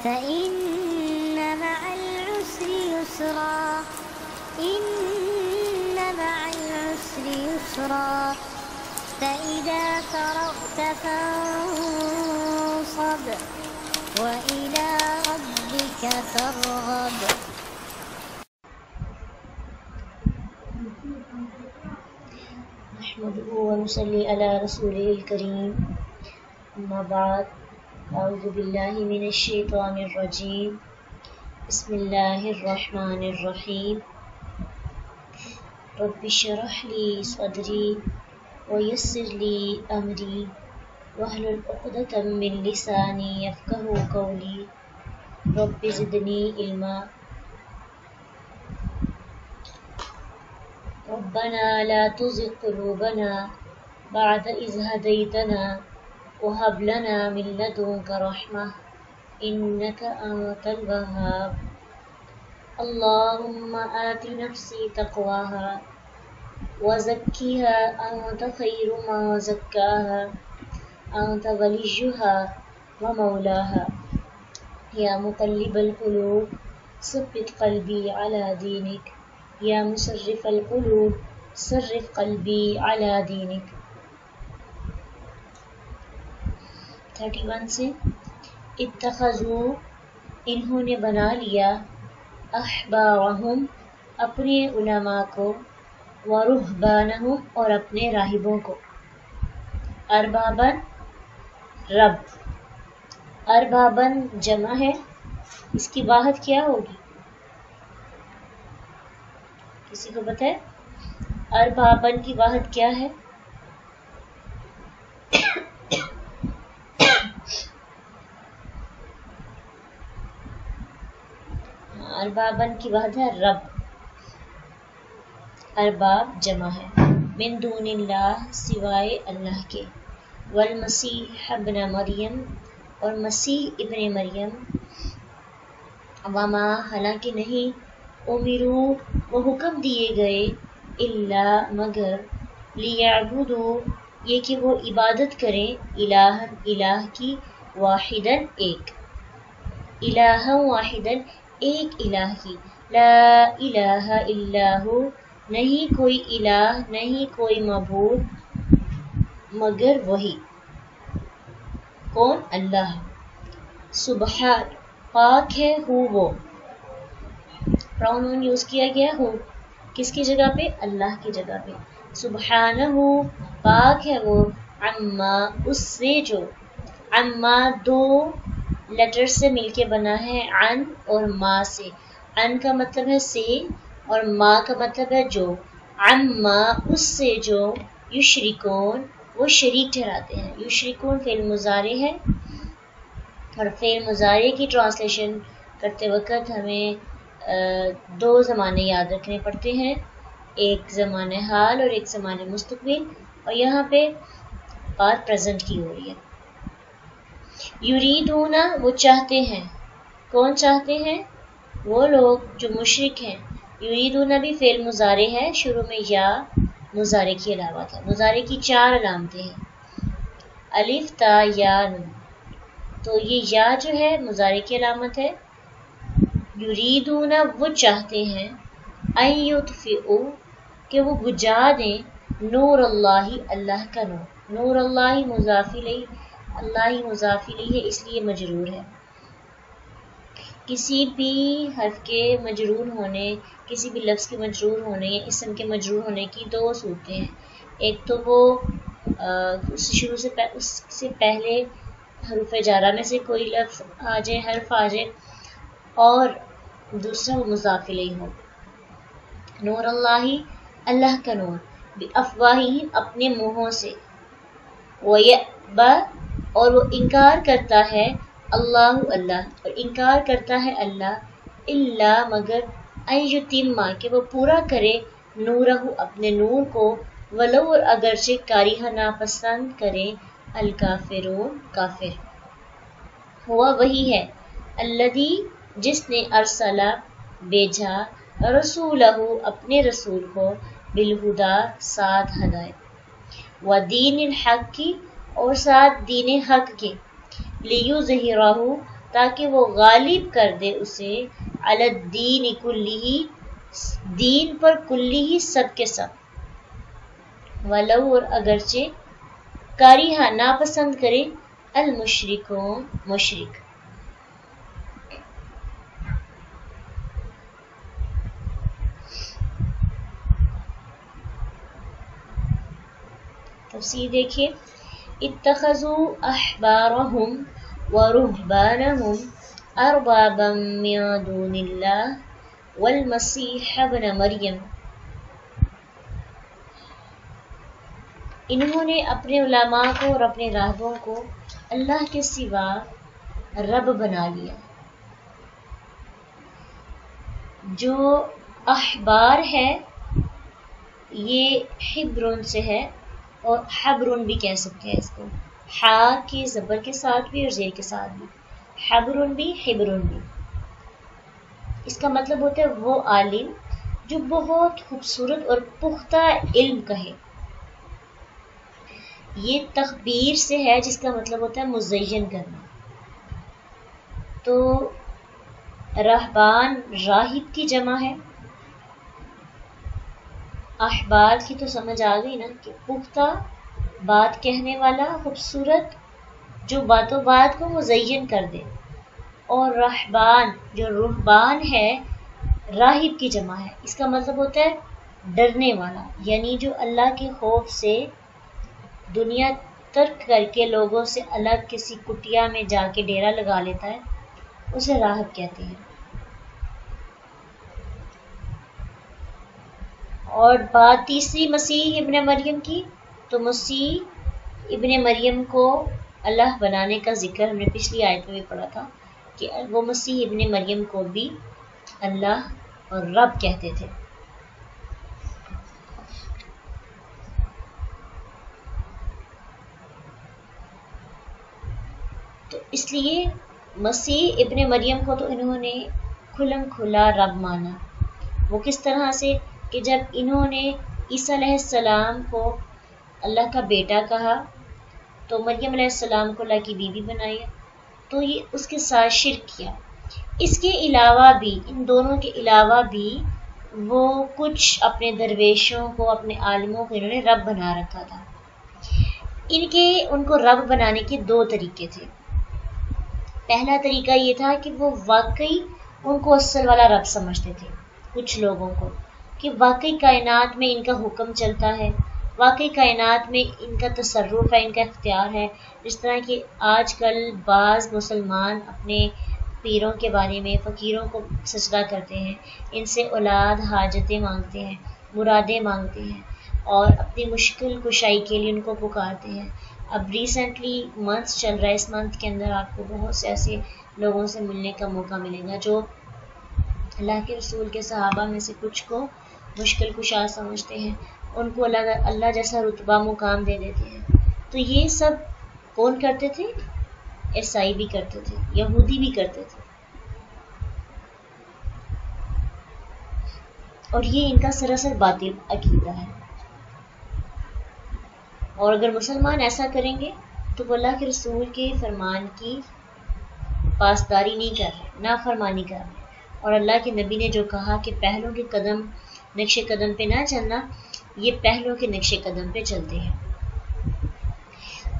فإن مع العسر يسرا إن مع العسر يسرا فإذا فرغت فانصب وإلى ربك فارغب. نحمده ونصلي على رسوله الكريم. أما بعد، أعوذ بالله من الشيطان الرجيم. بسم الله الرحمن الرحيم. رب اشرح لي صدري ويسر لي أمري واحلل عقدة من لساني يفقهوا قولي. رب زدني علما. ربنا لا تزغ قلوبنا بعد إذ هديتنا وهب لنا من لدنك رحمة إنك أنت الوهاب. اللهم آت نفسي تقواها وزكها أنت خير من زكاها أنت وليها ومولاها. يا مقلب القلوب ثبت قلبي على دينك. یا مصرف القلوب صرف قلبی علی دینک. 31 سے اتخذوا انہوں نے بنا لیا احبارہم اپنے علماء کو ورہبانہم اور اپنے راہبوں کو. اربابن رب، اربابن جمع ہے، اس کی واحد کیا ہوگی؟ کسی کو پتہ ہے اربابن کی واحد کیا ہے؟ اربابن کی واحد ہے رب، ارباب جمع ہے. من دون اللہ سوائے اللہ کے. والمسیح ابن مریم اور مسیح ابن مریم. وما حالانکہ نہیں امروا وہ حکم دیے گئے الا مگر لیعبدوا یہ کہ وہ عبادت کریں الہ الہ کی واحدن ایک، الہ واحدن ایک الہ کی. لا الہ الا ہو نہیں کوئی الہ نہیں کوئی معبود مگر وہی. کون؟ اللہ. سبحان پاک ہے ہو وہ، پرونون یوز کیا گیا ہو کس کی جگہ پہ؟ اللہ کی جگہ پہ. سبحانہ پاک ہے وہ، عما اس سے جو، عما دو لیٹر سے مل کے بنا ہے عن اور ما سے. عن کا مطلب ہے سے اور ما کا مطلب ہے جو. عما اس سے جو یشرکون وہ شریک ٹھہراتے ہیں. یشرکون فعل مضارع ہے اور فعل مضارع کی ٹرانسلیشن کرتے وقت ہمیں دو زمانے یاد رکھنے پڑتے ہیں، ایک زمانہ حال اور ایک زمانہ مستقبل، اور یہاں پہ بات پریزنٹ کی ہو رہی ہے. یریدون وہ چاہتے ہیں. کون چاہتے ہیں؟ وہ لوگ جو مشرک ہیں. یریدون بھی فعل مضارع ہے، شروع میں یا مضارع کی علامت ہے. مضارع کی 4 علامتیں ہیں، الف تا یا نون. تو یہ یا جو ہے مضارع کی علامت ہے. یریدون وہ چاہتے ہیں ان یطفئوا کہ وہ بجھا دیں نور اللہ اللہ کا نور. نور اللہ مضاف الیہ، اللہ مضاف الیہ ہے اس لیے مجرور ہے. کسی بھی حرف کے مجرور ہونے، کسی بھی لفظ کے مجرور ہونے یا اسم کے مجرور ہونے کی 2 صورتیں ہیں. ایک تو وہ شروع سے اس سے پہلے حروف جارہ میں سے کوئی لفظ آ جائے، حرف آ جائے، اور دوسرا وہ مضاف الیہ ہو. نور اللہ اللہ کا نور، بافواہہم اپنے منہوں سے، ویأبی اور وہ انکار کرتا ہے اللہ اللہ اور انکار کرتا ہے اللہ، الا مگر ان یتم کہ وہ پورا کرے نورہ اپنے نور کو، ولو اور اگرچہ کاریہ ناپسند کرے الکافرون کافر. ہوا وہی ہے الذی جس نے ارسلہ بھیجا رسولہ اپنے رسول کو بالہدا ساتھ ہدایت، ودین الحق کی اور ساتھ دین حق کے، لیظہرہ تاکہ وہ غالب کر دے اسے علی الدین کلہ، دین پر کلی ہی سب کے سب، ولو اور اگرچہ کریہ ناپسند کرے المشرکون مشرک۔ تفسیر دیکھیے، اتخذوا احبارهم ورهبانهم اربابا من دون اللہ والمسیح ابن مریم، انہوں نے اپنے علماء کو اور اپنے راہبوں کو اللہ کے سوا رب بنا لیا۔ جو احبار ہے یہ حبرون سے ہے، اور حبرون بھی کہہ سکتے ہیں اس کو، حا کی زبر کے ساتھ بھی اور زیر کے ساتھ بھی، حبرون بھی حبرون بھی۔ اس کا مطلب ہوتا ہے وہ عالم جو بہت خوبصورت اور پختہ علم کا ہے۔ یہ تخبیر سے ہے جس کا مطلب ہوتا ہے مزین کرنا۔ تو رہبان راہب کی جمع ہے، احبار کی تو سمجھ آ گئی نا کہ پختہ بات کہنے والا، خوبصورت، جو باتوں بات کو مزین کر دے، اور رہبان جو رہبان ہے راہب کی جمع ہے، اس کا مطلب ہوتا ہے ڈرنے والا، یعنی جو اللہ کے خوف سے دنیا ترک کر کے لوگوں سے الگ کسی کٹیا میں جا کے ڈیرا لگا لیتا ہے، اسے راہب کہتے ہیں۔ اور بات تیسری مسیح ابن مریم کی، تو مسیح ابن مریم کو اللہ بنانے کا ذکر ہم نے پچھلی آیت میں بھی پڑھا تھا کہ وہ مسیح ابن مریم کو بھی اللہ اور رب کہتے تھے۔ تو اس لیے مسیح ابن مریم کو تو انہوں نے کھلم کھلا رب مانا۔ وہ کس طرح سے کہ جب انہوں نے عیسیٰ علیہ السلام کو اللہ کا بیٹا کہا تو مریم علیہ السلام کو اللہ کی بیوی بنایا، تو یہ اس کے ساتھ شرک کیا۔ اس کے علاوہ بھی، ان دونوں کے علاوہ بھی، وہ کچھ اپنے درویشوں کو، اپنے عالموں کو انہوں نے رب بنا رکھا تھا۔ ان کو رب بنانے کے دو طریقے تھے۔ پہلا طریقہ یہ تھا کہ وہ واقعی ان کو اصل والا رب سمجھتے تھے، کچھ لوگوں کو، کہ واقعی کائنات میں ان کا حکم چلتا ہے، واقعی کائنات میں ان کا تصرف ہے، ان کا اختیار ہے۔ جس طرح کہ آج کل بعض مسلمان اپنے پیروں کے بارے میں، فقیروں کو سجدہ کرتے ہیں، ان سے اولاد، حاجتیں مانگتے ہیں، مرادیں مانگتے ہیں، اور اپنی مشکل کشائی کے لیے ان کو پکارتے ہیں۔ اب ریسنٹلی منتھ چل رہا ہے، اس منتھ کے اندر آپ کو بہت سے ایسے لوگوں سے ملنے کا موقع ملے گا جو اللہ کے رسول کے صحابہ میں سے کچھ کو مشکل کشا سمجھتے ہیں، ان کو اللہ جیسا رتبہ مقام دے دیتے ہیں۔ تو یہ سب کون کرتے تھے؟ عیسائی بھی کرتے تھے، یہودی بھی کرتے تھے، اور یہ ان کا سراسر باطل عقیدہ ہے۔ اور اگر مسلمان ایسا کریں گے تو وہ اللہ کے رسول کے فرمان کی پاسداری نہیں کر رہے، نافرمانی کر رہے، اور اللہ کے نبی نے جو کہا کہ پہلوں کے قدم نقش قدم پہ نہ چلنا، یہ پہلوں کے نقش قدم پہ چلتے ہیں۔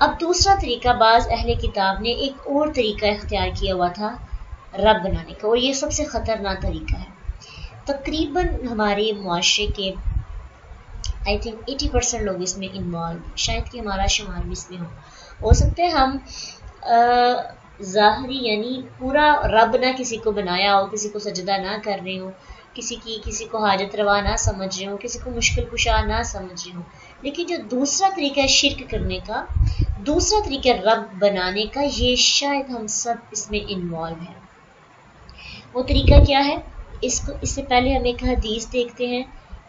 اب دوسرا طریقہ، بعض اہل کتاب نے ایک اور طریقہ اختیار کیا ہوا تھا رب بنانے کا، اور یہ سب سے خطرناک طریقہ ہے۔ تقریباً ہمارے معاشرے کے I think 80% لوگ اس میں انوالو، شاید کہ ہمارا شمار بھی اس میں ہو سکتا ہے ہم ظاہری یعنی پورا رب نہ کسی کو بنایا ہو، کسی کو سجدہ نہ کر رہے ہو، کسی کو حاجت روا نہ سمجھ رہے ہو، کسی کو مشکل کشا نہ سمجھ رہے ہو، لیکن جو دوسرا طریقہ ہے شرک کرنے کا، دوسرا طریقہ رب بنانے کا، یہ شاید ہم سب اس میں انوالو ہیں۔ وہ طریقہ کیا ہے؟ اس سے پہلے ہم ایک حدیث دیکھتے ہیں،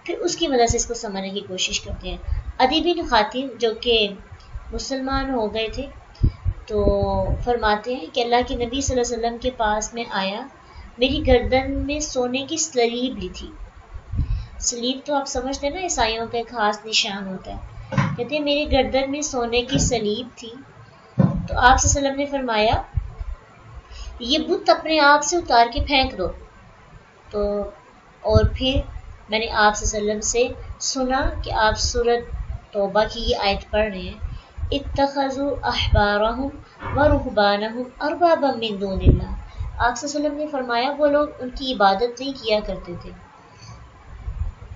پھر اس کی مدد سے اس کو سمجھنے کی کوشش کرتے ہیں۔ عدی بن حاتم جو کہ مسلمان ہو گئے تھے، تو فرماتے ہیں کہ اللہ کے نبی صلی اللہ علیہ وسلم کے پاس میں آیا، میری گردن میں سونے کی سلیب لی تھی۔ سلیب تو آپ سمجھتے ہیں نا، عیسائیوں کا ایک خاص نشان ہوتا ہے۔ کہتے ہیں میری گردن میں سونے کی سلیب تھی، تو آپ صلی اللہ علیہ وسلم نے فرمایا یہ بت اپنے آپ سے اتار کے پھینک دو. تو اور پھر میں نے آپ صلی اللہ علیہ وسلم سے سنا کہ آپ سورۃ توبہ کی یہ آیت پڑھ رہے ہیں، اتخذوا احبارهم ورهبانهم اربابا من دون اللہ. آپ صلی اللہ علیہ وسلم نے فرمایا وہ لوگ ان کی عبادت نہیں کیا کرتے تھے،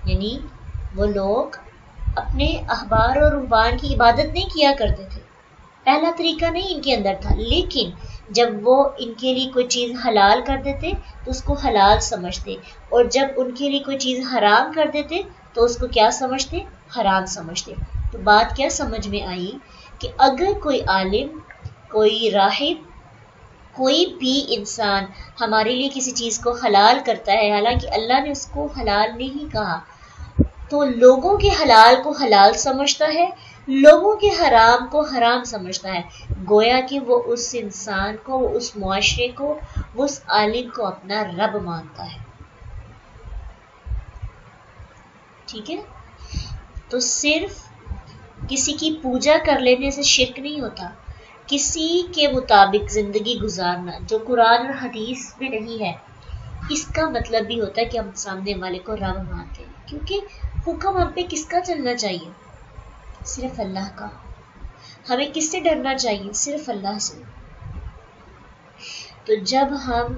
یعنی وہ لوگ اپنے احبار اور رہبان کی عبادت نہیں کیا کرتے تھے. پہلا طریقہ نہیں ان کے اندر تھا، لیکن جب وہ ان کے لیے کوئی چیز حلال کر دیتے تو اس کو حلال سمجھتے، اور جب ان کے لیے کوئی چیز حرام کر دیتے تو اس کو کیا سمجھتے؟ حرام سمجھتے. تو بات کیا سمجھ میں آئی کہ اگر کوئی عالم، کوئی راہب، کوئی بھی انسان ہمارے لیے کسی چیز کو حلال کرتا ہے حالانکہ اللہ نے اس کو حلال نہیں کہا، تو لوگوں کے حلال کو حلال سمجھتا ہے، لوگوں کے حرام کو حرام سمجھتا ہے. گویا کہ وہ اس انسان کو، وہ اس معاشرے کو، وہ اس عالم کو اپنا رب مانتا ہے. ٹھیک ہے؟ تو صرف کسی کی پوجا کر لینے سے شرک نہیں ہوتا. کسی کے مطابق زندگی گزارنا جو قرآن اور حدیث میں نہیں ہے، اس کا مطلب بھی ہوتا ہے کہ ہم سامنے والے کو رب مانتے ہیں. کیونکہ حکم ہم پہ کس کا چلنا چاہیے؟ صرف اللہ کا. ہمیں کس سے ڈرنا چاہیے؟ صرف اللہ سے. تو جب ہم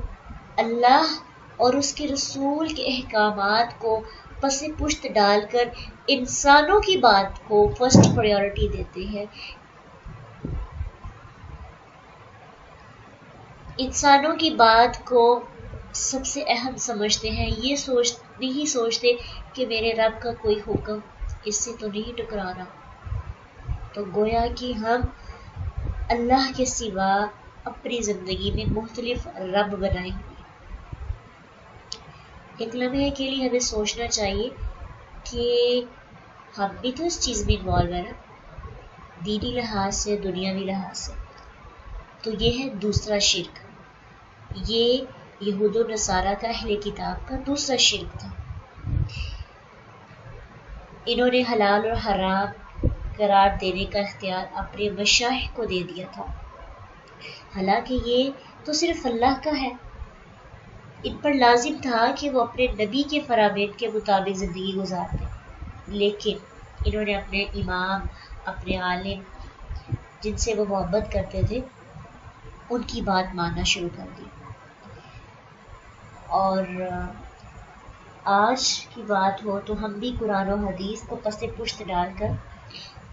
اللہ اور اس کے رسول کے احکامات کو پس پشت ڈال کر انسانوں کی بات کو فرسٹ پریورٹی دیتے ہیں، انسانوں کی بات کو سب سے اہم سمجھتے ہیں، یہ نہیں سوچتے کہ میرے رب کا کوئی حکم اس سے تو نہیں ٹکرا رہا، تو گویا کہ ہم اللہ کے سوا اپنی زندگی میں مختلف رب بنائیں گے. ایک لمحے کے لیے ہمیں سوچنا چاہیے کہ ہم بھی تو اس چیز میں انوالو ہیں نا، دینی لحاظ سے، دنیاوی لحاظ سے. تو یہ ہے دوسرا شرک. یہ یہود و نصارہ کا اہل کتاب کا دوسرا شرک تھا. انہوں نے حلال اور حرام قرار دینے کا اختیار اپنے مشائخ کو دے دیا تھا، حالانکہ یہ تو صرف اللہ کا ہے. ان پر لازم تھا کہ وہ اپنے نبی کے فرامین کے مطابق زندگی گزارتے، لیکن انہوں نے اپنے امام، اپنے عالم جن سے وہ محبت کرتے تھے، ان کی بات ماننا شروع کر دی. اور آج کی بات ہو تو ہم بھی قرآن و حدیث کو پس پشت ڈال کر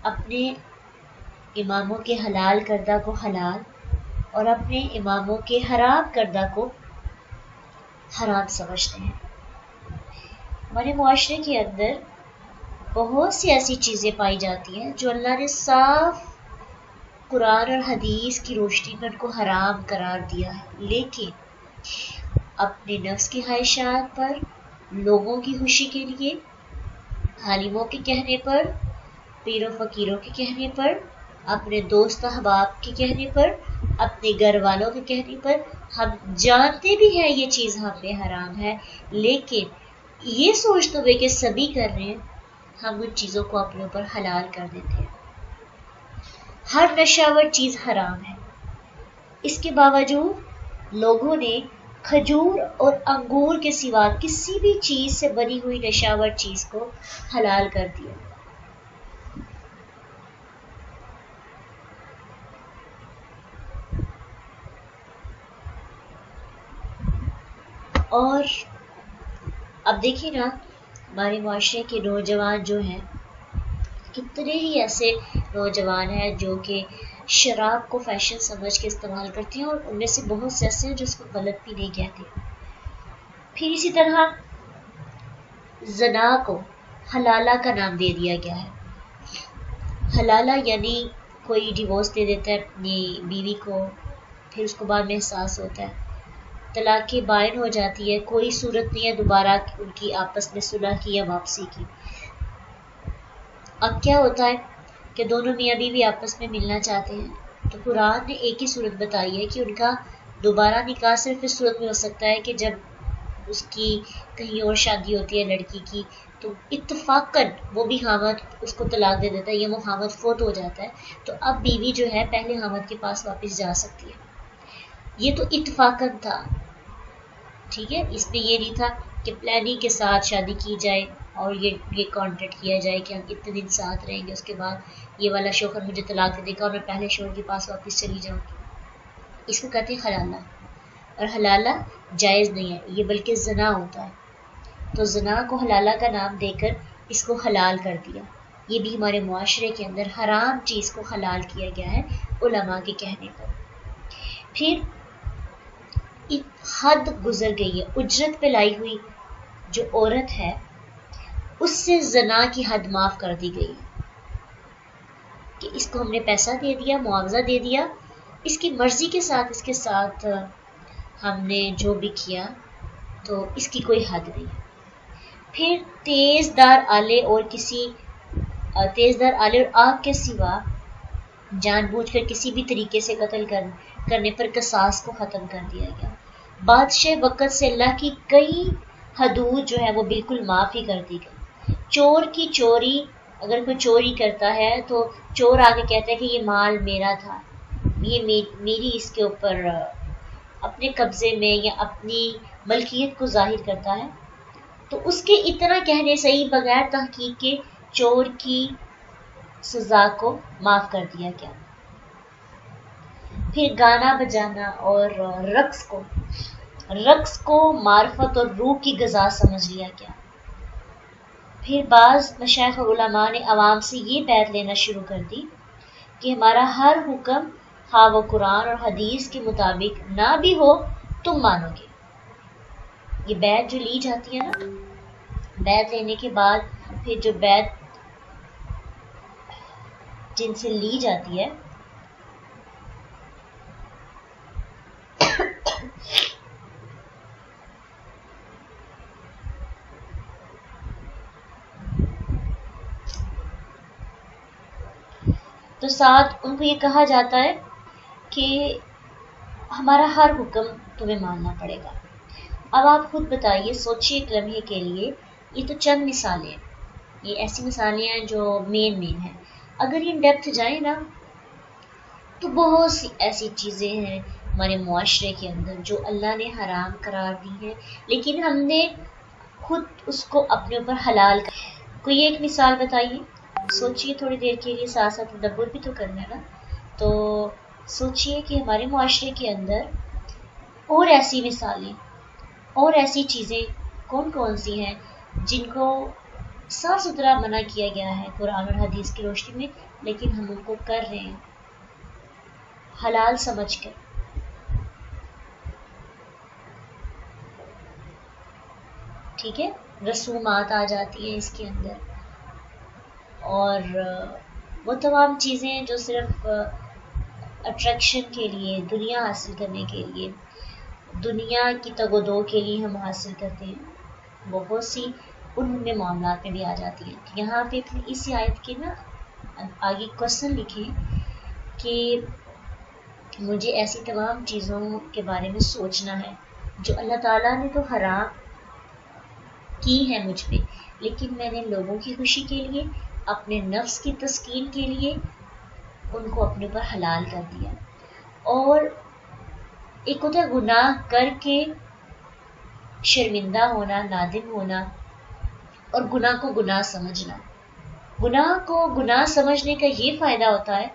اپنے اماموں کے حلال کردہ کو حلال اور اپنے اماموں کے حرام کردہ کو حرام سمجھتے ہیں. ہمارے معاشرے کے اندر بہت سی ایسی چیزیں پائی جاتی ہیں جو اللہ نے صاف قرآن اور حدیث کی روشنی میں ان کو حرام قرار دیا ہے، لیکن اپنے نفس کی خواہشات پر، لوگوں کی خوشی کے لیے، عالموں کے کہنے پر، پیر و فقیروں کے کہنے پر، اپنے دوست احباب کے کہنے پر، اپنے گھر والوں کے کہنے پر، ہم جانتے بھی ہیں یہ چیز ہم پہ حرام ہے، لیکن یہ سوچتے ہوئے کہ سبھی کر رہے ہیں، ہم ان چیزوں کو اپنے اوپر حلال کر دیتے ہیں. ہر نشاور چیز حرام ہے، اس کے باوجود لوگوں نے کھجور اور انگور کے سوا کسی بھی چیز سے بنی ہوئی نشاور چیز کو حلال کر دیا. اور اب دیکھیں نا، ہمارے معاشرے کے نوجوان جو ہیں، کتنے ہی ایسے نوجوان ہیں جو کہ شراب کو فیشن سمجھ کے استعمال کرتے ہیں، اور ان میں سے بہت سے ایسے ہیں جو اس کو غلط بھی نہیں کہتے. پھر اسی طرح زنا کو حلالہ کا نام دے دیا گیا ہے. حلالہ یعنی کوئی ڈیورس دے دیتا ہے اپنی بیوی کو، پھر اس کو بعد میں احساس ہوتا ہے، طلاق بائن ہو جاتی ہے، کوئی صورت نہیں ہے دوبارہ ان کی آپس میں صلح کی یا واپسی کی. اب کیا ہوتا ہے کہ دونوں میاں بیوی آپس میں ملنا چاہتے ہیں، تو قرآن نے ایک ہی صورت بتائی ہے کہ ان کا دوبارہ نکاح صرف اس صورت میں ہو سکتا ہے کہ جب اس کی کہیں اور شادی ہوتی ہے لڑکی کی، تو اتفاقاً وہ بھی حامد اس کو طلاق دے دیتا ہے یا وہ حامد فوت ہو جاتا ہے، تو اب بیوی جو ہے پہلے حامد کے پاس واپس جا سکتی ہے. یہ تو اتفاقاً تھا، ٹھیک ہے، اس میں یہ نہیں تھا کہ پلاننگ کے ساتھ شادی کی جائے اور یہ کانٹریکٹ کیا جائے کہ ہم اتنے دن ساتھ رہیں گے، اس کے بعد یہ والا شوہر مجھے طلاق دے دے گا اور میں پہلے شوہر کے پاس واپس چلی جاؤں گی۔ اس کو کہتے ہیں حلالہ، اور حلالہ جائز نہیں ہے یہ، بلکہ زنا ہوتا ہے۔ تو زنا کو حلالہ کا نام دے کر اس کو حلال کر دیا۔ یہ بھی ہمارے معاشرے کے اندر حرام چیز کو حلال کیا گیا ہے علماء کے کہنے پر۔ پھر ایک حد گزر گئی ہے، اجرت پہ لائی ہوئی جو عورت ہے اس سے زنا کی حد معاف کر دی گئی کہ اس کو ہم نے پیسہ دے دیا، معاوضہ دے دیا، اس کی مرضی کے ساتھ اس کے ساتھ ہم نے جو بھی کیا تو اس کی کوئی حد نہیں۔ پھر تیز دار آلے اور آگ کے سوا جان بوجھ کر کسی بھی طریقے سے قتل کرنے پر قصاص کو ختم کر دیا گیا۔ بادشاہ وقت سے اللہ کی کئی حدود جو ہے وہ بالکل معاف ہی کر دی گئی۔ چور کی چوری، اگر کوئی چوری کرتا ہے تو چور آگے کہتا ہے کہ یہ مال میرا تھا، یہ میری اس کے اوپر اپنے قبضے میں یا اپنی ملکیت کو ظاہر کرتا ہے، تو اس کے اتنا کہنے سے ہی بغیر تحقیق کے چور کی سزا کو معاف کر دیا گیا۔ پھر گانا بجانا اور رقص کو معرفت اور روح کی غذا سمجھ لیا گیا۔ پھر بعض مشائخ اور علماء نے عوام سے یہ بیعت لینا شروع کر دی کہ ہمارا ہر حکم خواہ وہ قرآن اور حدیث کے مطابق نہ بھی ہو تم مانو گے۔ یہ بیعت جو لی جاتی ہے نا، بیعت لینے کے بعد پھر جو بیعت جن سے لی جاتی ہے تو ساتھ ان کو یہ کہا جاتا ہے کہ ہمارا ہر حکم تمہیں ماننا پڑے گا۔ اب آپ خود بتائیے، سوچیے ایک لمحے کے لیے، یہ تو چند مثالیں ہیں، یہ ایسی مثالیں ہیں جو مین ہیں۔ اگر یہ ڈیپتھ جائیں نا تو بہت سی ایسی چیزیں ہیں ہمارے معاشرے کے اندر جو اللہ نے حرام قرار دی ہیں، لیکن ہم نے خود اس کو اپنے اوپر حلال کر۔ کوئی ایک مثال بتائیے، سوچیے تھوڑی دیر کے لیے، ساتھ ساتھ تدبر بھی تو کرنا ہے نا۔ تو سوچیے کہ ہمارے معاشرے کے اندر اور ایسی مثالیں اور ایسی چیزیں کون کون سی ہیں جن کو صاف ستھرا منع کیا گیا ہے قرآن اور حدیث کی روشنی میں، لیکن ہم ان کو کر رہے ہیں حلال سمجھ کر۔ ٹھیک ہے، رسومات آ جاتی ہیں اس کے اندر، اور وہ تمام چیزیں جو صرف اٹریکشن کے لیے، دنیا حاصل کرنے کے لیے، دنیا کی تگ و دو کے لیے ہم حاصل کرتے ہیں، بہت سی ان میں معاملات میں بھی آ جاتی ہیں۔ یہاں پہ پھر اسی آیت کے نا آگے کوشچن لکھیں کہ مجھے ایسی تمام چیزوں کے بارے میں سوچنا ہے جو اللہ تعالیٰ نے تو حرام کی ہے مجھ پہ، لیکن میں نے لوگوں کی خوشی کے لیے، اپنے نفس کی تسکین کے لیے ان کو اپنے اوپر حلال کر دیا۔ اور ایک ہوتا ہے گناہ کر کے شرمندہ ہونا، نادم ہونا، اور گناہ کو گناہ سمجھنا۔ گناہ کو گناہ سمجھنے کا یہ فائدہ ہوتا ہے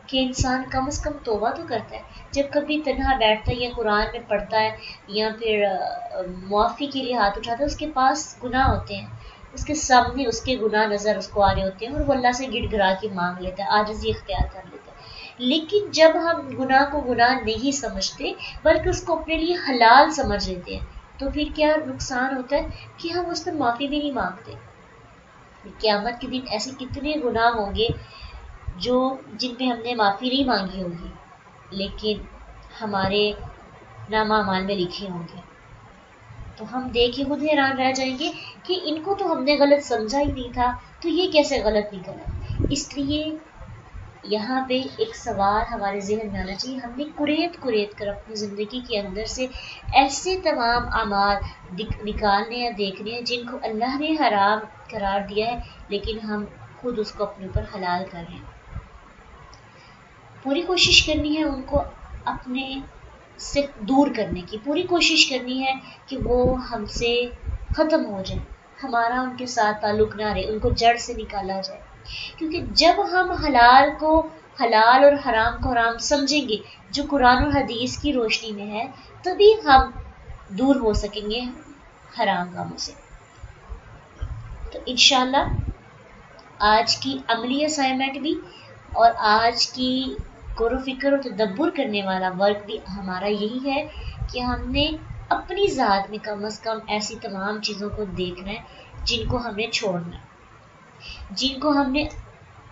کہ انسان کم از کم توبہ تو کرتا ہے، جب کبھی تنہا بیٹھتا ہے یا قرآن میں پڑھتا ہے یا پھر معافی کے لیے ہاتھ اٹھاتا ہے، اس کے پاس گناہ ہوتے ہیں، اس کے سامنے اس کے گناہ نظر اس کو آ رہے ہوتے ہیں، اور وہ اللہ سے گڑ گڑا کے مانگ لیتا ہے، عاجزی اختیار کر لیتا ہے۔ لیکن جب ہم گناہ کو گناہ نہیں سمجھتے بلکہ اس کو اپنے لیے حلال سمجھ لیتے ہیں، تو پھر کیا نقصان ہوتا ہے کہ ہم اس پر معافی بھی نہیں مانگتے۔ قیامت کے دن ایسے کتنے گناہ ہوں گے جن پہ ہم نے معافی نہیں مانگی ہوگی، لیکن ہمارے نامہ اعمال میں لکھے ہوں گے، تو ہم دیکھ کے خود حیران رہ جائیں گے کہ ان کو تو ہم نے غلط سمجھا ہی نہیں تھا، تو یہ کیسے غلط نکلا۔ اس لیے یہاں پہ ایک سوال ہمارے ذہن میں آنا چاہیے، ہم نے قریت کر اپنی زندگی کے اندر سے ایسے تمام اعمال نکالنے یا دیکھنے ہیں جن کو اللہ نے حرام قرار دیا ہے، لیکن ہم خود اس کو اپنے اوپر حلال کر رہے ہیں۔ پوری کوشش کرنی ہے ان کو اپنے سے دور کرنے کی پوری کوشش کرنی ہے کہ وہ ہم سے ختم ہو جائے، ہمارا ان کے ساتھ تعلق نہ رہے، ان کو جڑ سے نکالا جائے. کیونکہ جب ہم حلال کو حلال اور حرام کو حرام سمجھیں گے جو قرآن اور حدیث کی روشنی میں ہے، تبھی ہم دور ہو سکیں گے حرام کاموں سے. تو انشاءاللہ آج کی عملی اسائنمنٹ بھی اور آج کی غور و فکر اور تدبر کرنے والا ورک بھی ہمارا یہی ہے کہ ہم نے اپنی ذات میں کم از کم ایسی تمام چیزوں کو دیکھنا ہے جن کو ہم نے چھوڑنا ہے،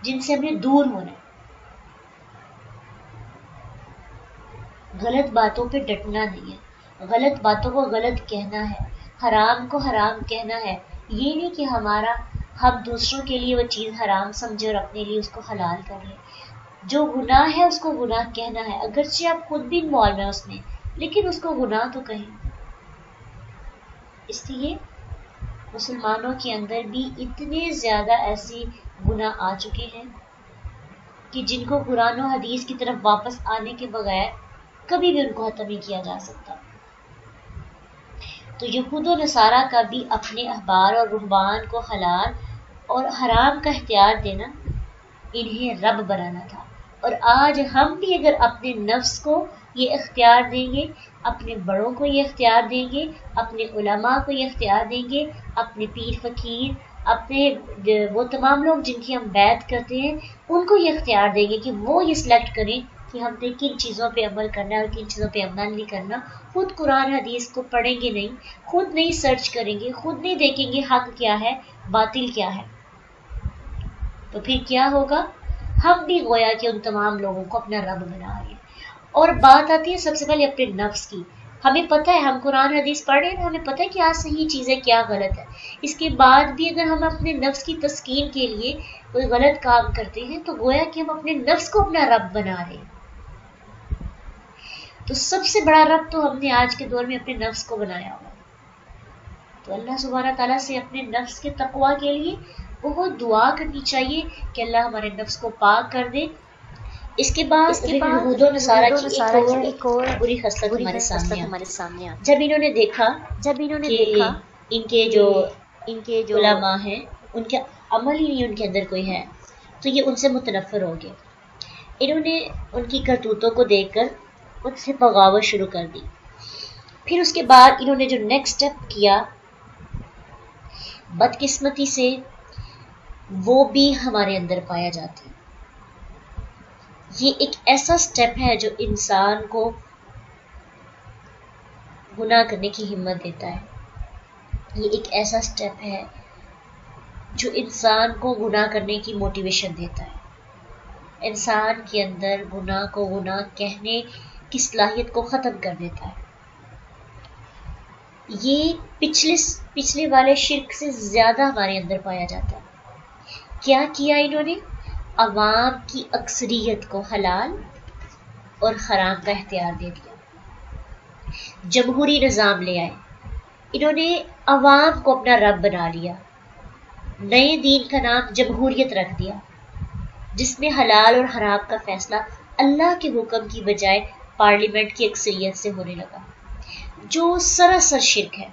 جن سے ہم نے دور ہونا ہے. غلط باتوں پہ ڈٹنا نہیں ہے، غلط باتوں کو غلط کہنا ہے، حرام کو حرام کہنا ہے. یہ نہیں کہ ہم دوسروں کے لیے وہ چیز حرام سمجھے اور اپنے لیے اس کو حلال کر لیں. جو گناہ ہے اس کو گناہ کہنا ہے، اگرچہ آپ خود بھی انوالو ہیں اس میں، لیکن اس کو گناہ تو کہیں. اس لیے مسلمانوں کے اندر بھی اتنے زیادہ ایسی گناہ آ چکے ہیں کہ جن کو قرآن و حدیث کی طرف واپس آنے کے بغیر کبھی بھی ان کو ختم نہیں کیا جا سکتا. تو یہود و نصارہ کا بھی اپنے احبار اور رہبان کو حلال اور حرام کا اختیار دینا انہیں رب بنانا تھا. اور آج ہم بھی اگر اپنے نفس کو یہ اختیار دیں گے، اپنے بڑوں کو یہ اختیار دیں گے، اپنے علماء کو یہ اختیار دیں گے، اپنے پیر فقیر، اپنے وہ تمام لوگ جن کی ہم بیعت کرتے ہیں ان کو یہ اختیار دیں گے کہ وہ یہ سلیکٹ کریں کہ ہم نے کن چیزوں پہ عمل کرنا ہے اور کن چیزوں پہ عمل نہیں کرنا. خود قرآن حدیث کو پڑھیں گے نہیں، خود نہیں سرچ کریں گے، خود نہیں دیکھیں گے حق کیا ہے باطل کیا ہے، تو پھر کیا ہوگا؟ ہم بھی گویا کہ ان تمام لوگوں کو اپنا رب بنا رہے ہیں. اور بات آتی ہے سب سے پہلے اپنے نفس کی. ہمیں پتہ ہے، ہم قرآن حدیث پڑھ رہے ہیں، ہمیں پتہ ہے کیا صحیح چیز ہے کیا غلط ہے. اس کے بعد بھی اگر ہم اپنے نفس کی تسکین کے لیے کوئی غلط کام کرتے ہیں تو گویا کہ ہم اپنے نفس کو اپنا رب بنا رہے ہیں. تو سب سے بڑا رب تو ہم نے آج کے دور میں اپنے نفس کو بنایا ہوا. تو اللہ سبحانہ تعالیٰ سے اپنے نفس کے تقوی کے لیے بہت دعا کرنی چاہیے کہ اللہ ہمارے نفس کو پاک کر دے. اس کے بعد یہود و نصارہ کی ایک اور بری خصلت ہمارے سامنے آتی. جب انہوں نے دیکھا ان کے جو علماء ہیں ان کے عمل ہی نہیں ان کے اندر کوئی ہے، تو یہ ان سے متنفر ہو گئے. انہوں نے ان کی کرتوتوں کو دیکھ کر ان سے بغاوت شروع کر دی. پھر اس کے بعد انہوں نے جو نیکسٹ سٹیپ کیا، بدقسمتی سے وہ بھی ہمارے اندر پایا جاتا ہے. یہ ایک ایسا سٹیپ ہے جو انسان کو گناہ کرنے کی ہمت دیتا ہے. یہ ایک ایسا سٹیپ ہے جو انسان کو گناہ کرنے کی موٹیویشن دیتا ہے. انسان کے اندر گناہ کو گناہ کہنے کی صلاحیت کو ختم کر دیتا ہے. یہ پچھلے والے شرک سے زیادہ ہمارے اندر پایا جاتا ہے. کیا کیا انہوں نے؟ عوام کی اکثریت کو حلال اور حرام کا اختیار دے دیا. جمہوری نظام لے آئے. انہوں نے عوام کو اپنا رب بنا لیا. نئے دین کا نام جمہوریت رکھ دیا، جس میں حلال اور حرام کا فیصلہ اللہ کے حکم کی بجائے پارلیمنٹ کی اکثریت سے ہونے لگا، جو سراسر شرک ہے.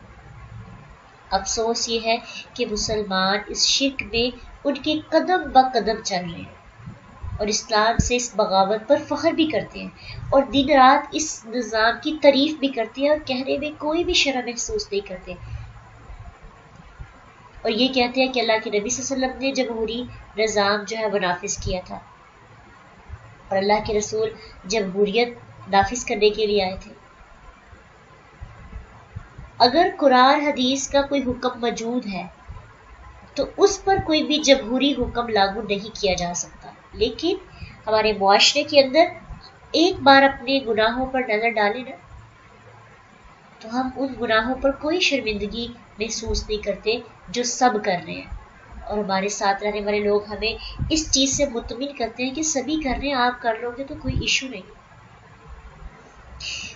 افسوس یہ ہے کہ مسلمان اس شرک میں ان کے قدم با قدم چل رہے ہیں اور اسلام سے اس بغاوت پر فخر بھی کرتے ہیں اور دن رات اس نظام کی تعریف بھی کرتے ہیں اور کہنے میں کوئی بھی شرم محسوس نہیں کرتے، اور یہ کہتے ہیں کہ اللہ کے نبی صلی اللہ علیہ وسلم نے جمہوری نظام جو ہے وہ نافذ کیا تھا اور اللہ کے رسول جمہوریت نافذ کرنے کے لیے آئے تھے. اگر قرآن حدیث کا کوئی حکم موجود ہے تو اس پر کوئی بھی جمہوری حکم لاگو نہیں کیا جا سکتا، لیکن ہمارے معاشرے کے اندر ایک بار اپنے گناہوں پر نظر ڈالیں نا تو ہم ان گناہوں پر کوئی شرمندگی محسوس نہیں کرتے جو سب کر رہے ہیں، اور ہمارے ساتھ رہنے والے لوگ ہمیں اس چیز سے مطمئن کرتے ہیں کہ سبھی کر رہے ہیں، آپ کر لو گے تو کوئی ایشو نہیں،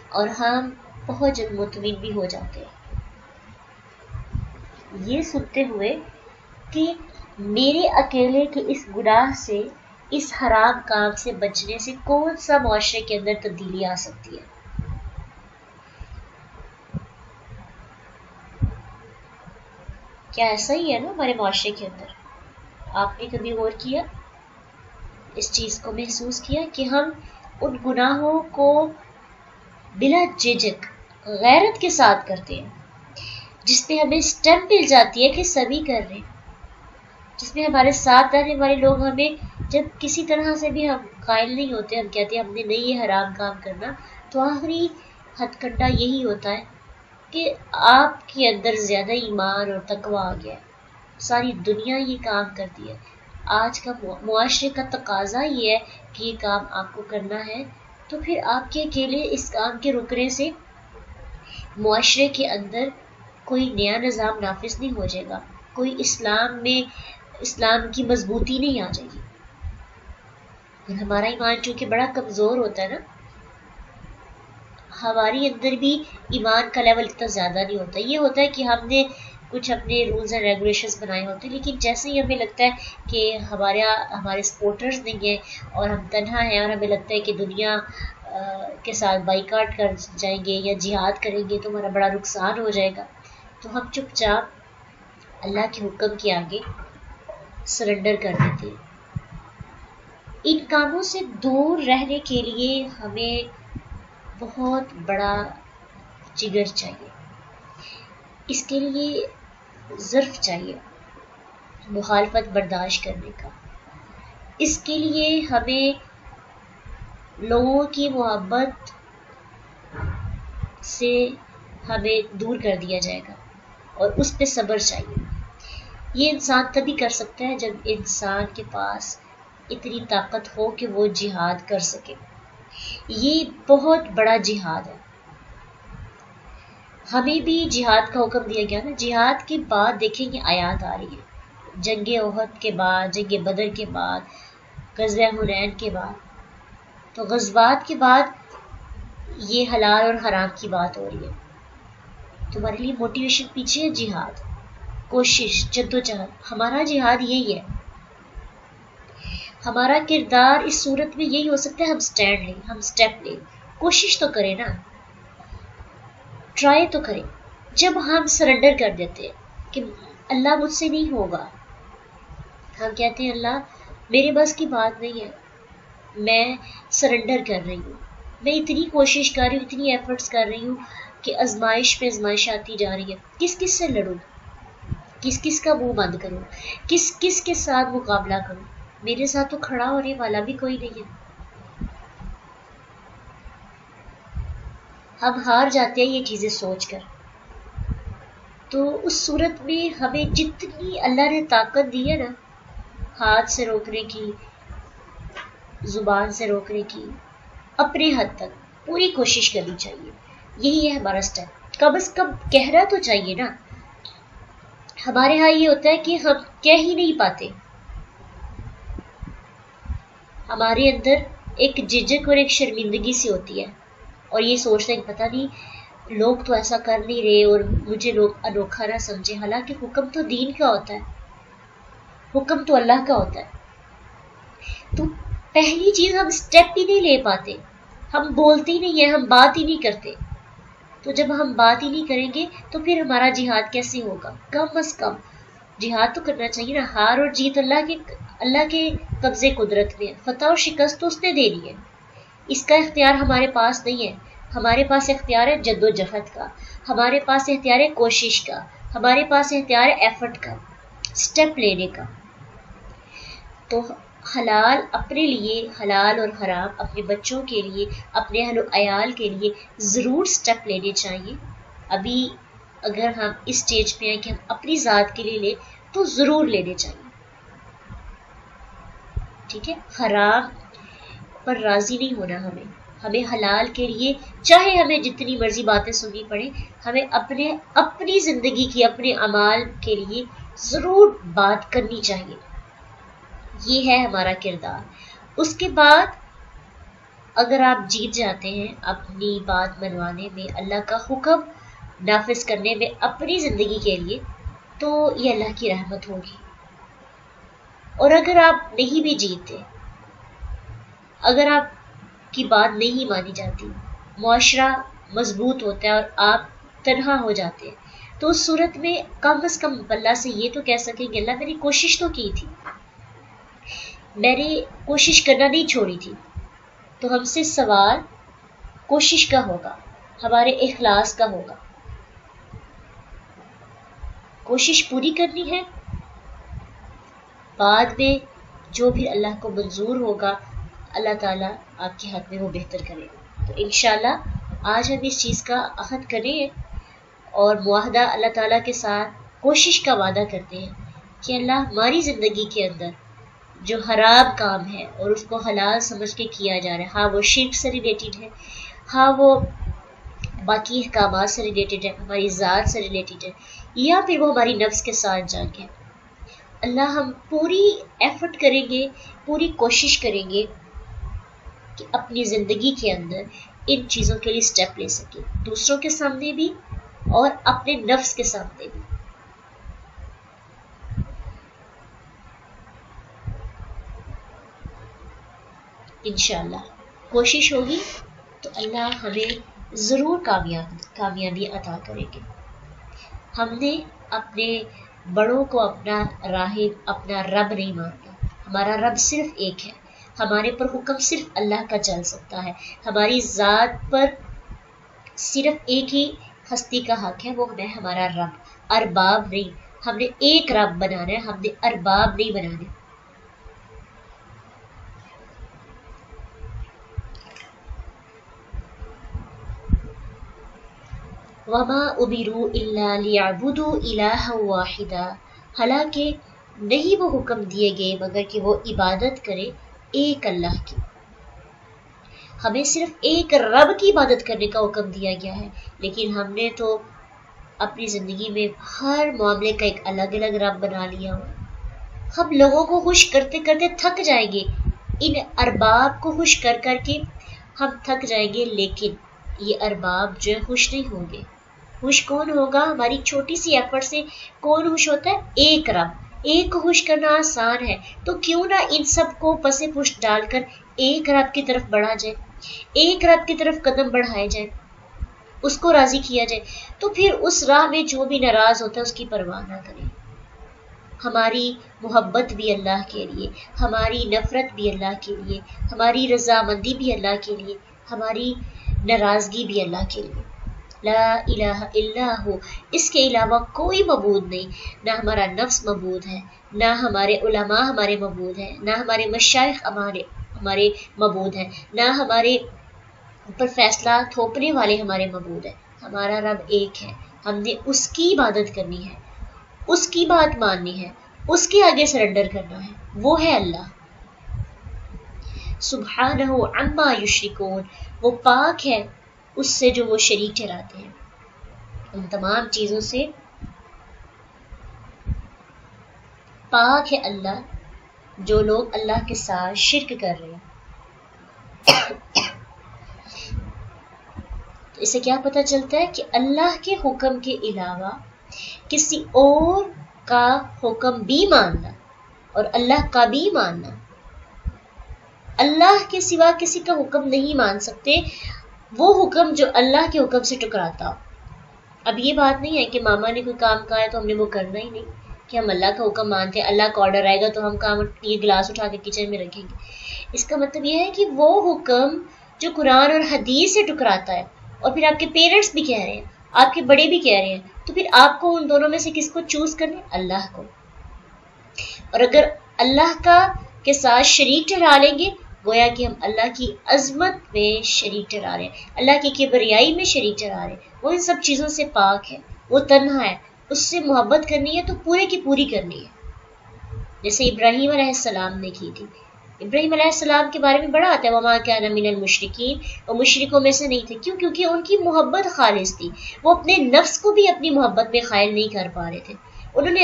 اور ہم بہت جلد مطمئن بھی ہو جاتے ہیں یہ سنتے ہوئے کہ میرے اکیلے کے اس گناہ سے، اس حرام کام سے بچنے سے کون سا معاشرے کے اندر تبدیلی آ سکتی ہے. کیا ایسا ہی ہے نا ہمارے معاشرے کے اندر؟ آپ نے کبھی غور کیا، اس چیز کو محسوس کیا کہ ہم ان گناہوں کو بلا جھجک غیرت کے ساتھ کرتے ہیں، جس پہ ہمیں اسٹمپ مل جاتی ہے کہ سبھی کر رہے ہیں، جس میں ہمارے ساتھ رہنے والے لوگ ہمیں جب کسی طرح سے بھی ہم قائل نہیں ہوتے، ہم کہتے ہیں ہم نے نہیں یہ حرام کام کرنا، تو آخری ہتھ کنڈا یہی ہوتا ہے کہ آپ کے اندر زیادہ ایمان اور تقوی آ گیا ہے، ساری دنیا یہ کام کرتی ہے، آج کا معاشرے کا تقاضا یہ ہے کہ یہ کام آپ کو کرنا ہے، تو پھر آپ کے اکیلے اس کام کے رکنے سے معاشرے کے اندر کوئی نیا نظام نافذ نہیں ہو جائے گا، کوئی اسلام کی مضبوطی نہیں آ جائے گی۔ اور ہمارا ایمان چونکہ بڑا کمزور ہوتا ہے نا، ہماری اندر بھی ایمان کا لیول اتنا زیادہ نہیں ہوتا، یہ ہوتا ہے کہ ہم نے کچھ اپنے رولز اینڈ ریگولیشنز بنائے ہوتے ہیں، لیکن جیسے ہی ہمیں لگتا ہے کہ ہمارے سپورٹرز نہیں ہیں اور ہم تنہا ہیں اور ہمیں لگتا ہے کہ دنیا کے ساتھ بائیکاٹ کر جائیں گے یا جہاد کریں گے تو ہمارا بڑا نقصان ہو جائے گا، تو ہم چپ چاپ اللہ کے حکم کے آگے سرنڈر کر دیتے ہیں۔ ان کاموں سے دور رہنے کے لیے ہمیں بہت بڑا جگر چاہیے، اس کے لیے ظرف چاہیے مخالفت برداشت کرنے کا، اس کے لیے ہمیں لوگوں کی محبت سے ہمیں دور کر دیا جائے گا اور اس پہ صبر چاہیے۔ یہ انسان تبھی کر سکتا ہے جب انسان کے پاس اتنی طاقت ہو کہ وہ جہاد کر سکے، یہ بہت بڑا جہاد ہے۔ ہمیں بھی جہاد کا حکم دیا گیا نا، جہاد کے بعد دیکھیں گے آیات آ رہی ہیں، جنگ احد کے بعد، جنگ بدر کے بعد، غزوہ حنین کے بعد، تو غزوات کے بعد یہ حلال اور حرام کی بات ہو رہی ہے۔ تمہارے لیے موٹیویشن پیچھے ہے جہاد، کوشش، جدوجہد، ہمارا جہاد یہی ہے۔ ہمارا کردار اس صورت میں یہی ہو سکتا ہے، ہم سٹینڈ لیں، ہم سٹیپ لیں، کوشش تو کریں نا، ٹرائی تو کریں۔ جب ہم سرنڈر کر دیتے ہیں کہ اللہ مجھ سے نہیں ہوگا، ہم کہتے ہیں اللہ میرے بس کی بات نہیں ہے، میں سرنڈر کر رہی ہوں، میں اتنی کوشش کر رہی ہوں، اتنی ایفرٹس کر رہی ہوں کہ آزمائش پہ آزمائش آتی جا رہی ہے، کس کس سے لڑوں، کس کس کا منہ بند کروں، کس کس کے ساتھ مقابلہ کروں، میرے ساتھ تو کھڑا ہونے والا بھی کوئی نہیں ہے۔ ہم ہار جاتے ہیں یہ چیزیں سوچ کر، تو اس صورت میں ہمیں جتنی اللہ نے طاقت دی ہے نا، ہاتھ سے روکنے کی، زبان سے روکنے کی، اپنے حد تک پوری کوشش کرنی چاہیے۔ یہی ہے ہمارا سٹیپ، کم از کم کہنا تو چاہیے نا۔ ہمارے ہاں یہ ہوتا ہے کہ ہم کہہ ہی نہیں پاتے، ہمارے اندر ایک جھجک اور ایک شرمندگی سی ہوتی ہے، اور یہ سوچتے ہیں کہ پتہ نہیں لوگ تو ایسا کر نہیں رہے اور مجھے لوگ انوکھا نہ سمجھے، حالانکہ حکم تو دین کا ہوتا ہے، حکم تو اللہ کا ہوتا ہے۔ تو پہلی چیز ہم سٹیپ ہی نہیں لے پاتے، ہم بولتے ہی نہیں ہیں، ہم بات ہی نہیں کرتے، تو جب ہم بات ہی نہیں کریں گے تو پھر ہمارا جہاد کیسے ہوگا؟ کم از کم جہاد تو کرنا چاہیے نا۔ ہار اور جیت اللہ کے قبضے قدرت میں ہے، فتح اور شکست تو اس نے دینی ہے، اس کا اختیار ہمارے پاس نہیں ہے۔ ہمارے پاس اختیار ہے جد و جہد کا، ہمارے پاس اختیار ہے کوشش کا، ہمارے پاس اختیار ہے ایفرٹ کا، سٹیپ لینے کا۔ تو حلال اپنے لیے، حلال اور حرام اپنے بچوں کے لیے، اپنے اہل و عیال کے لیے ضرور سٹیپ لینے چاہیے۔ ابھی اگر ہم اس سٹیج پہ ہیں کہ ہم اپنی ذات کے لیے لیں تو ضرور لینے چاہیے، ٹھیک ہے۔ حرام پر راضی نہیں ہونا، ہمیں حلال کے لیے چاہے ہمیں جتنی مرضی باتیں سننی پڑے، ہمیں اپنی زندگی کی، اپنے اعمال کے لیے ضرور بات کرنی چاہیے۔ یہ ہے ہمارا کردار۔ اس کے بعد اگر آپ جیت جاتے ہیں اپنی بات منوانے میں، اللہ کا حکم نافذ کرنے میں اپنی زندگی کے لیے، تو یہ اللہ کی رحمت ہوگی۔ اور اگر آپ نہیں بھی جیتے، اگر آپ کی بات نہیں مانی جاتی، معاشرہ مضبوط ہوتا ہے اور آپ تنہا ہو جاتے ہیں، تو اس صورت میں کم از کم اللہ سے یہ تو کہہ سکیں گے اللہ میں نے کوشش تو کی تھی، میں نے کوشش کرنا نہیں چھوڑی تھی۔ تو ہم سے سوال کوشش کا ہوگا، ہمارے اخلاص کا ہوگا، کوشش پوری کرنی ہے، بعد میں جو بھی اللہ کو منظور ہوگا اللہ تعالیٰ آپ کے حق میں وہ بہتر کرے گا۔ تو انشاءاللہ آج ہم اس چیز کا عہد کریں اور معاہدہ اللہ تعالیٰ کے ساتھ کوشش کا وعدہ کرتے ہیں کہ اللہ ہماری زندگی کے اندر جو حرام کام ہے اور اس کو حلال سمجھ کے کیا جا رہا ہے، ہاں وہ شرک سے ریلیٹڈ ہے، ہاں وہ باقی احکامات سے ریلیٹڈ ہے، ہماری ذات سے ریلیٹڈ ہے، یا پھر وہ ہماری نفس کے ساتھ جا کے، اللہ ہم پوری ایفرٹ کریں گے، پوری کوشش کریں گے کہ اپنی زندگی کے اندر ان چیزوں کے لیے سٹیپ لے سکیں، دوسروں کے سامنے بھی اور اپنے نفس کے سامنے بھی۔ انشاءاللہ کوشش ہوگی تو اللہ ہمیں ضرور کامیابی عطا کریں گے۔ ہم نے اپنے بڑوں کو اپنا راہب، اپنا رب نہیں ماننا، ہمارا رب صرف ایک ہے، ہمارے پر حکم صرف اللہ کا چل سکتا ہے، ہماری ذات پر صرف ایک ہی ہستی کا حق ہے، وہ ہے ہمارا رب، ارباب نہیں۔ ہم نے ایک رب بنانا ہے، ہم نے ارباب نہیں بنانے۔ وما امروا الا ليعبدوا الها واحدا، حالانکہ نہیں وہ حکم دیے گئے مگر کہ وہ عبادت کرے ایک اللہ کی۔ ہمیں صرف ایک رب کی عبادت کرنے کا حکم دیا گیا ہے، لیکن ہم نے تو اپنی زندگی میں ہر معاملے کا ایک الگ الگ رب بنا لیا ہو۔ ہم لوگوں کو خوش کرتے کرتے تھک جائیں گے، ان ارباب کو خوش کر کر کے ہم تھک جائیں گے، لیکن یہ ارباب جو ہے خوش نہیں ہوں گے۔ خوش کون ہوگا؟ ہماری چھوٹی سی ایفرٹ سے کون خوش ہوتا ہے؟ ایک رب۔ ایک کو خوش کرنا آسان ہے، تو کیوں نہ ان سب کو پسے پشت ڈال کر ایک رب کی طرف بڑھا جائے، ایک رب کی طرف قدم بڑھائے جائے، اس کو راضی کیا جائے۔ تو پھر اس راہ میں جو بھی ناراض ہوتا ہے اس کی پرواہ نہ کریں۔ ہماری محبت بھی اللہ کے لیے، ہماری نفرت بھی اللہ کے لیے، ہماری رضامندی بھی اللہ کے لیے، ہماری ناراضگی بھی اللہ کے لیے۔ لا الہ الا ہو، اس کے علاوہ کوئی معبود نہیں، نہ ہمارا نفس معبود ہے، نہ ہمارے علماء ہمارے معبود ہیں، نہ ہمارے مشائخ ہمارے معبود ہیں، نہ ہمارے اوپر فیصلہ تھوپنے والے ہمارے معبود ہیں۔ ہمارا رب ایک ہے، ہم نے اس کی عبادت کرنی ہے، اس کی بات ماننی ہے، اس کے آگے سرنڈر کرنا ہے، وہ ہے اللہ۔ سبحانہ عما یشرکون، وہ پاک ہے اس سے جو وہ شریک ٹھہراتے ہیں، ان تمام چیزوں سے پاک ہے اللہ، جو لوگ اللہ کے ساتھ شرک کر رہے ہیں۔ تو اس سے کیا پتہ چلتا ہے کہ اللہ کے حکم کے علاوہ کسی اور کا حکم بھی ماننا اور اللہ کا بھی ماننا، اللہ کے سوا کسی کا حکم نہیں مان سکتے، وہ حکم جو اللہ کے حکم سے ٹکراتا ہو۔ اب یہ بات نہیں ہے کہ ماما نے کوئی کام کہا ہے تو ہم نے وہ کرنا ہی نہیں، کہ ہم اللہ کا حکم مانتے ہیں، اللہ کا آرڈر آئے گا تو ہم کام یہ گلاس اٹھا کے کچن میں رکھیں گے۔ اس کا مطلب یہ ہے کہ وہ حکم جو قرآن اور حدیث سے ٹکراتا ہے، اور پھر آپ کے پیرنٹس بھی کہہ رہے ہیں، آپ کے بڑے بھی کہہ رہے ہیں، تو پھر آپ کو ان دونوں میں سے کس کو چوز کرنا ہے؟ اللہ کو۔ اور اگر اللہ کا کے ساتھ شریک ٹھہرا لیں گے، گویا کہ ہم اللہ کی عظمت میں شریک ٹھہرا رہے ہیں، اللہ کی کبریائی میں شریک ٹھہرا رہے ہیں۔ وہ ان سب چیزوں سے پاک ہے، وہ تنہا ہے، اس سے محبت کرنی ہے تو پورے کی پوری کرنی ہے، جیسے ابراہیم علیہ السلام نے کی تھی۔ ابراہیم علیہ السلام کے بارے میں بڑا آتا ہے وَمَا كَانَ مِنَ الْمُشْرِكِينَ، وہ مشرکوں میں سے نہیں تھے۔ کیوں؟ کیونکہ ان کی محبت خالص تھی، وہ اپنے نفس کو بھی اپنی محبت میں قائل نہیں کر پا رہے تھے، انہوں نے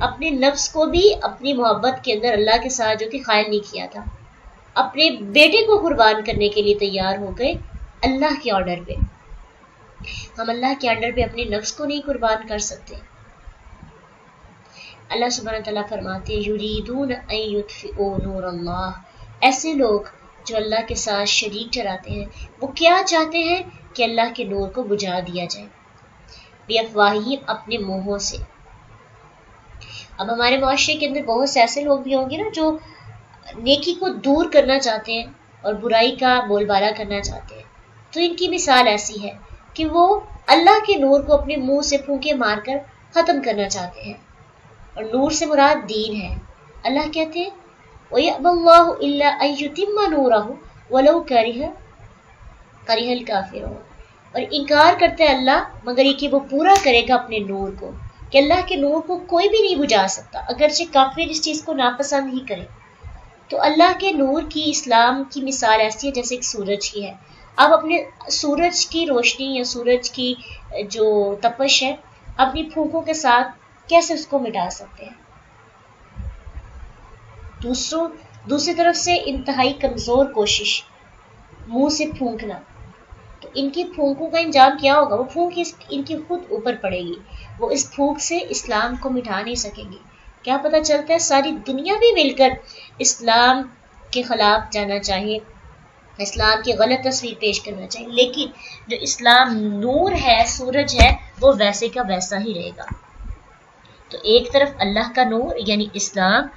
اپنے نفس کو بھی اپنی محبت کے اندر اللہ کے ساتھ جو کہ قائل نہیں کیا تھا، اپنے بیٹے کو قربان کرنے کے لیے تیار ہو گئے اللہ کے آرڈر پہ۔ ہم اللہ کے آرڈر پہ اپنے نفس کو نہیں قربان کر سکتے۔ اللہ سبحانہ تعالیٰ فرماتے ہیں یریدون ان یطفئوا نور اللہ، ایسے لوگ جو اللہ کے ساتھ شریک ٹھہراتے ہیں وہ کیا چاہتے ہیں کہ اللہ کے نور کو بجھا دیا جائے۔ بِأَفْوَاهِهِمْ اپنے منہوں سے. اب ہمارے معاشرے کے اندر بہت سے ایسے لوگ بھی ہوں گے نا جو نیکی کو دور کرنا چاہتے ہیں اور برائی کا بول بالا کرنا چاہتے ہیں. تو ان کی مثال ایسی ہے کہ وہ اللہ کے نور کو اپنے منہ سے پھونکے مار کر ختم کرنا چاہتے ہیں. اور نور سے مراد دین ہے. اللہ کہتے ہیں وَيَأْبَى اللَّهُ إِلَّا أَن يُتِمَّ نُورَهُ وَلَوْ كَرِهَ الْكَافِرُونَ. اور انکار کرتا ہے اللہ مگر یہ کہ وہ پورا کرے گا اپنے نور کو، کہ اللہ کے نور کو کوئی بھی نہیں بجھا سکتا اگرچہ کافر اس چیز کو ناپسند ہی کرے. تو اللہ کے نور کی، اسلام کی مثال ایسی ہے جیسے ایک سورج کی ہے. آپ اپنے سورج کی روشنی یا سورج کی جو تپش ہے اپنی پھونکوں کے ساتھ کیسے اس کو مٹا سکتے ہیں؟ دوسری طرف سے انتہائی کمزور کوشش، منہ سے پھونکنا. تو ان کی پھونکوں کا انجام کیا ہوگا؟ وہ پھونک ان کی خود اوپر پڑے گی. وہ اس پھونک سے اسلام کو مٹا نہیں سکیں گے. کیا پتہ چلتا ہے ساری دنیا بھی مل کر اسلام کے خلاف جانا چاہیے، اسلام کی غلط تصویر پیش کرنا چاہیے، لیکن جو اسلام نور ہے، سورج ہے، وہ ویسے کا ویسا ہی رہے گا. تو ایک طرف اللہ کا نور یعنی اسلام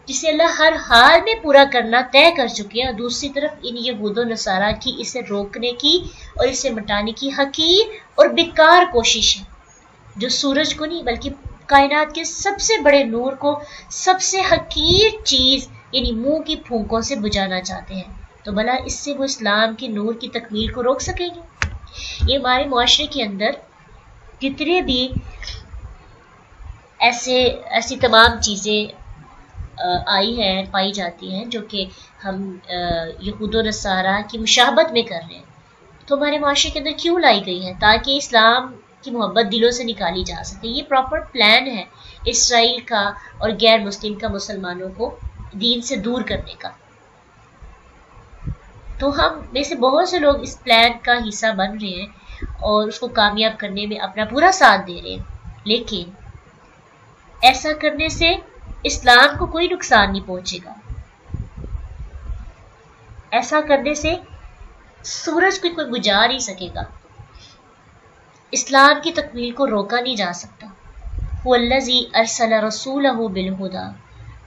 جسے اللہ ہر حال میں پورا کرنا طے کر چکے ہیں، اور دوسری طرف ان یہود و نصارہ کی اسے روکنے کی اور اسے مٹانے کی حقیر اور بیکار کوشش ہے، جو سورج کو نہیں بلکہ کائنات کے سب سے بڑے نور کو سب سے حقیر چیز یعنی منہ کی پھونکوں سے بجھانا چاہتے ہیں. تو بھلا اس سے وہ اسلام کے نور کی تکمیل کو روک سکیں گے؟ یہ ہمارے معاشرے کے اندر کتنے بھی ایسی تمام چیزیں آئی ہیں، پائی جاتی ہیں جو کہ ہم یہود و نصارہ کی مشابہت میں کر رہے ہیں. تو ہمارے معاشرے کے اندر کیوں لائی گئی ہیں؟ تاکہ اسلام کی محبت دلوں سے نکالی جا سکے. یہ پراپر پلان ہے اسرائیل کا اور غیر مسلم کا مسلمانوں کو دین سے دور کرنے کا. تو ہم میں سے بہت سے لوگ اس پلان کا حصہ بن رہے ہیں اور اس کو کامیاب کرنے میں اپنا پورا ساتھ دے رہے ہیں. لیکن ایسا کرنے سے اسلام کو کوئی نقصان نہیں پہنچے گا. ایسا کرنے سے سورج کو کوئی بجھا نہیں سکے گا. اسلام کی تکمیل کو روکا نہیں جا سکتا. هو الذی ارسل رسولہ بالہدی،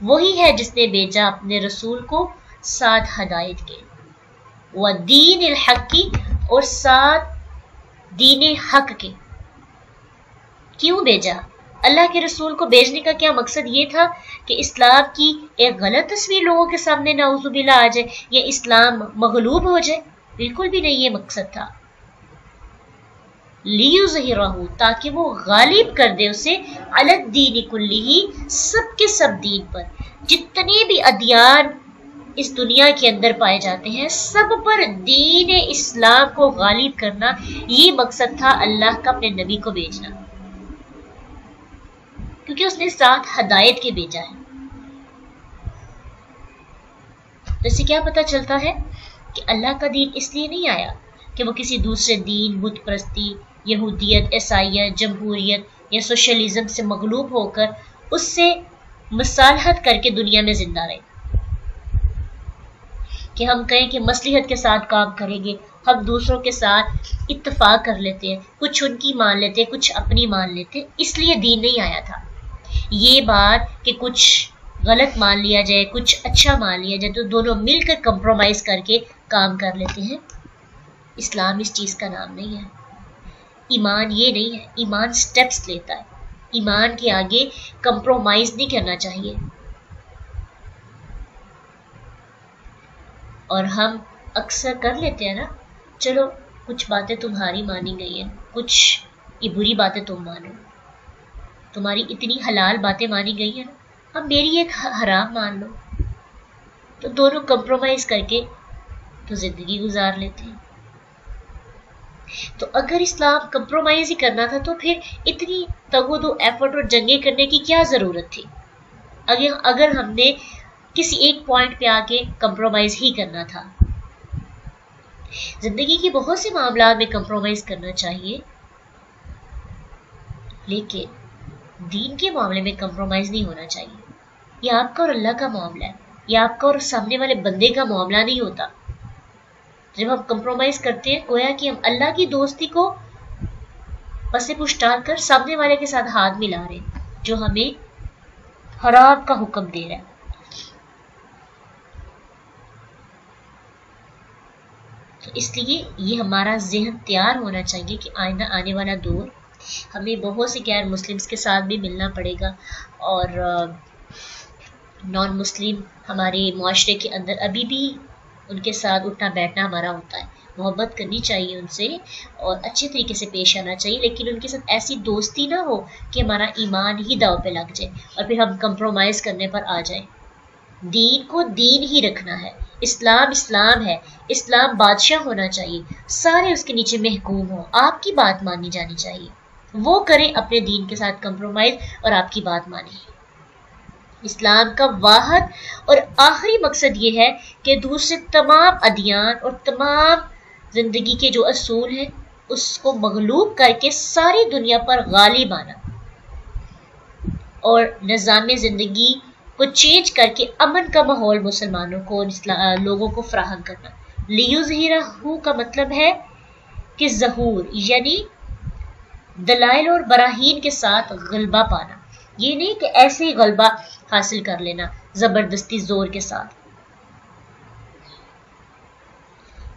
وہی ہے جس نے بھیجا اپنے رسول کو ساتھ ہدایت کے، ودین الحق کی، اور ساتھ دین حق کے. کیوں بھیجا؟ اللہ کے رسول کو بھیجنے کا کیا مقصد یہ تھا کہ اسلام کی ایک غلط تصویر لوگوں کے سامنے نعوذ باللہ آ جائے یا اسلام مغلوب ہو جائے؟ بالکل بھی نہیں یہ مقصد تھا. لیظہرہ، تاکہ وہ غالب کر دے اسے علی الدین کلہ، سب کے سب دین پر. جتنے بھی ادیان اس دنیا کے اندر پائے جاتے ہیں سب پر دین اسلام کو غالب کرنا، یہ مقصد تھا اللہ کا اپنے نبی کو بھیجنا، کیونکہ اس نے ساتھ ہدایت کے بھیجا ہے. تو اس سے کیا پتہ چلتا ہے کہ اللہ کا دین اس لیے نہیں آیا کہ وہ کسی دوسرے دین، بت پرستی، یہودیت، عیسائیت، جمہوریت یا سوشلزم سے مغلوب ہو کر اس سے مصالحت کر کے دنیا میں زندہ رہے، کہ ہم کہیں کہ مصلحت کے ساتھ کام کریں گے، ہم دوسروں کے ساتھ اتفاق کر لیتے ہیں، کچھ ان کی مان لیتے ہیں، کچھ اپنی مان لیتے ہیں. اس لیے دین نہیں آیا تھا. یہ بات کہ کچھ غلط مان لیا جائے، کچھ اچھا مان لیا جائے، تو دونوں مل کر کمپرومائز کر کے کام کر لیتے ہیں. اسلام اس چیز کا نام نہیں ہے. ایمان یہ نہیں ہے. ایمان سٹیپس لیتا ہے. ایمان کے آگے کمپرومائز نہیں کرنا چاہیے. اور ہم اکثر کر لیتے ہیں نا، چلو کچھ باتیں تمہاری مانی گئی ہیں، کچھ یہ بری باتیں تم مانو، تمہاری اتنی حلال باتیں مانی گئی ہیں نا، ہم میری ایک حرام مان لو. تو دونوں کمپرومائز کر کے تو زندگی گزار لیتے ہیں. تو اگر اسلام کمپرومائز ہی کرنا تھا تو پھر اتنی تگ و دو ایفرٹ اور جنگیں کرنے کی کیا ضرورت تھی؟ اگر ہم نے کسی ایک پوائنٹ پہ آ کے کمپرومائز ہی کرنا تھا. زندگی کے بہت سے معاملات میں کمپرومائز کرنا چاہیے، لیکن دین کے معاملے میں کمپرومائز نہیں ہونا چاہیے. یہ آپ کا اور اللہ کا معاملہ ہے، یہ آپ کا اور سامنے والے بندے کا معاملہ نہیں ہوتا. جب ہم کمپرومائز کرتے ہیں گویا کہ ہم اللہ کی دوستی کو پس پشت ڈال کر سامنے والے کے ساتھ ہاتھ ملا رہے ہیں جو ہمیں حرام کا حکم دے رہا ہے. تو اس لیے یہ ہمارا ذہن تیار ہونا چاہیے کہ آئندہ آنے والا دور ہمیں بہت سے غیر مسلمس کے ساتھ بھی ملنا پڑے گا، اور نان مسلم ہمارے معاشرے کے اندر ابھی بھی ان کے ساتھ اٹھنا بیٹھنا ہمارا ہوتا ہے. محبت کرنی چاہیے ان سے اور اچھے طریقے سے پیش آنا چاہیے، لیکن ان کے ساتھ ایسی دوستی نہ ہو کہ ہمارا ایمان ہی داؤ پہ لگ جائے اور پھر ہم کمپرومائز کرنے پر آ جائیں. دین کو دین ہی رکھنا ہے. اسلام اسلام ہے. اسلام بادشاہ ہونا چاہیے، سارے اس کے نیچے محکوم ہوں، آپ کی بات مانی جانی چاہیے. وہ کریں اپنے دین کے ساتھ کمپرومائز اور آپ کی بات مانیں. اسلام کا واحد اور آخری مقصد یہ ہے کہ دوسرے تمام ادیان اور تمام زندگی کے جو اصول ہیں اس کو مغلوب کر کے ساری دنیا پر غالب آنا اور نظام زندگی کو چینج کر کے امن کا ماحول مسلمانوں کو لوگوں کو فراہم کرنا. لیظہرہ کا مطلب ہے کہ ظہور یعنی دلائل اور براہین کے ساتھ غلبہ پانا. یہ نہیں کہ ایسے ہی غلبہ حاصل کر لینا زبردستی زور کے ساتھ،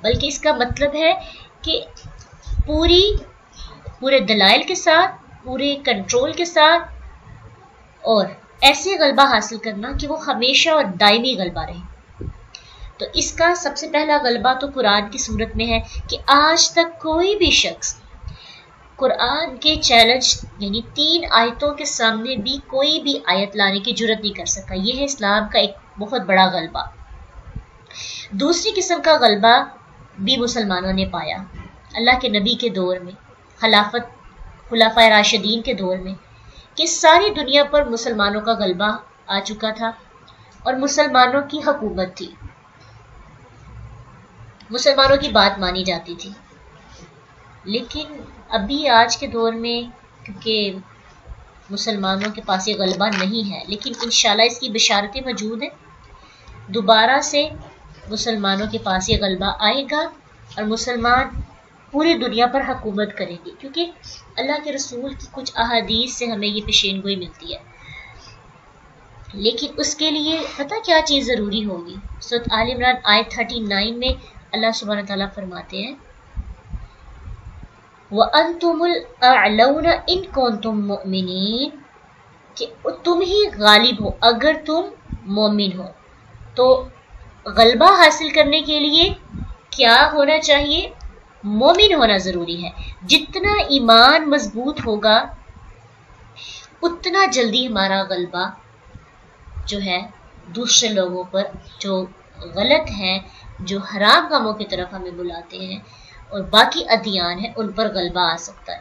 بلکہ اس کا مطلب ہے کہ پورے دلائل کے ساتھ، پورے کنٹرول کے ساتھ، اور ایسے غلبہ حاصل کرنا کہ وہ ہمیشہ اور دائمی غلبہ رہے. تو اس کا سب سے پہلا غلبہ تو قرآن کی صورت میں ہے کہ آج تک کوئی بھی شخص قرآن کے چیلنج یعنی 3 آیتوں کے سامنے بھی کوئی بھی آیت لانے کی جرت نہیں کر سکا. یہ ہے اسلام کا ایک بہت بڑا غلبہ. دوسری قسم کا غلبہ بھی مسلمانوں نے پایا اللہ کے نبی کے دور میں، خلفائے راشدین کے دور میں، کہ ساری دنیا پر مسلمانوں کا غلبہ آ چکا تھا اور مسلمانوں کی حکومت تھی، مسلمانوں کی بات مانی جاتی تھی. لیکن ابھی آج کے دور میں کیونکہ مسلمانوں کے پاس یہ غلبہ نہیں ہے، لیکن انشاءاللہ اس کی بشارتیں موجود ہیں. دوبارہ سے مسلمانوں کے پاس یہ غلبہ آئے گا اور مسلمان پوری دنیا پر حکومت کریں گے، کیونکہ اللہ کے رسول کی کچھ احادیث سے ہمیں یہ پیشین گوئی ملتی ہے. لیکن اس کے لیے پتہ کیا چیز ضروری ہوگی؟ سورۃ آل عمران آیت 39 میں اللہ سبحانہ تعالیٰ فرماتے ہیں وَأَنْتُمُ الْأَعْلَوْنَ إِن كُنتُم مُؤْمِنِينَ، کہ تم ہی غالب ہو اگر تم مومن ہو. تو غلبہ حاصل کرنے کے لیے کیا ہونا چاہیے؟ مومن ہونا ضروری ہے. جتنا ایمان مضبوط ہوگا اتنا جلدی ہمارا غلبہ جو ہے دوسرے لوگوں پر جو غلط ہیں، جو حرام کاموں کی طرف ہمیں بلاتے ہیں اور باقی ادیان ہیں، ان پر غلبہ آ سکتا ہے.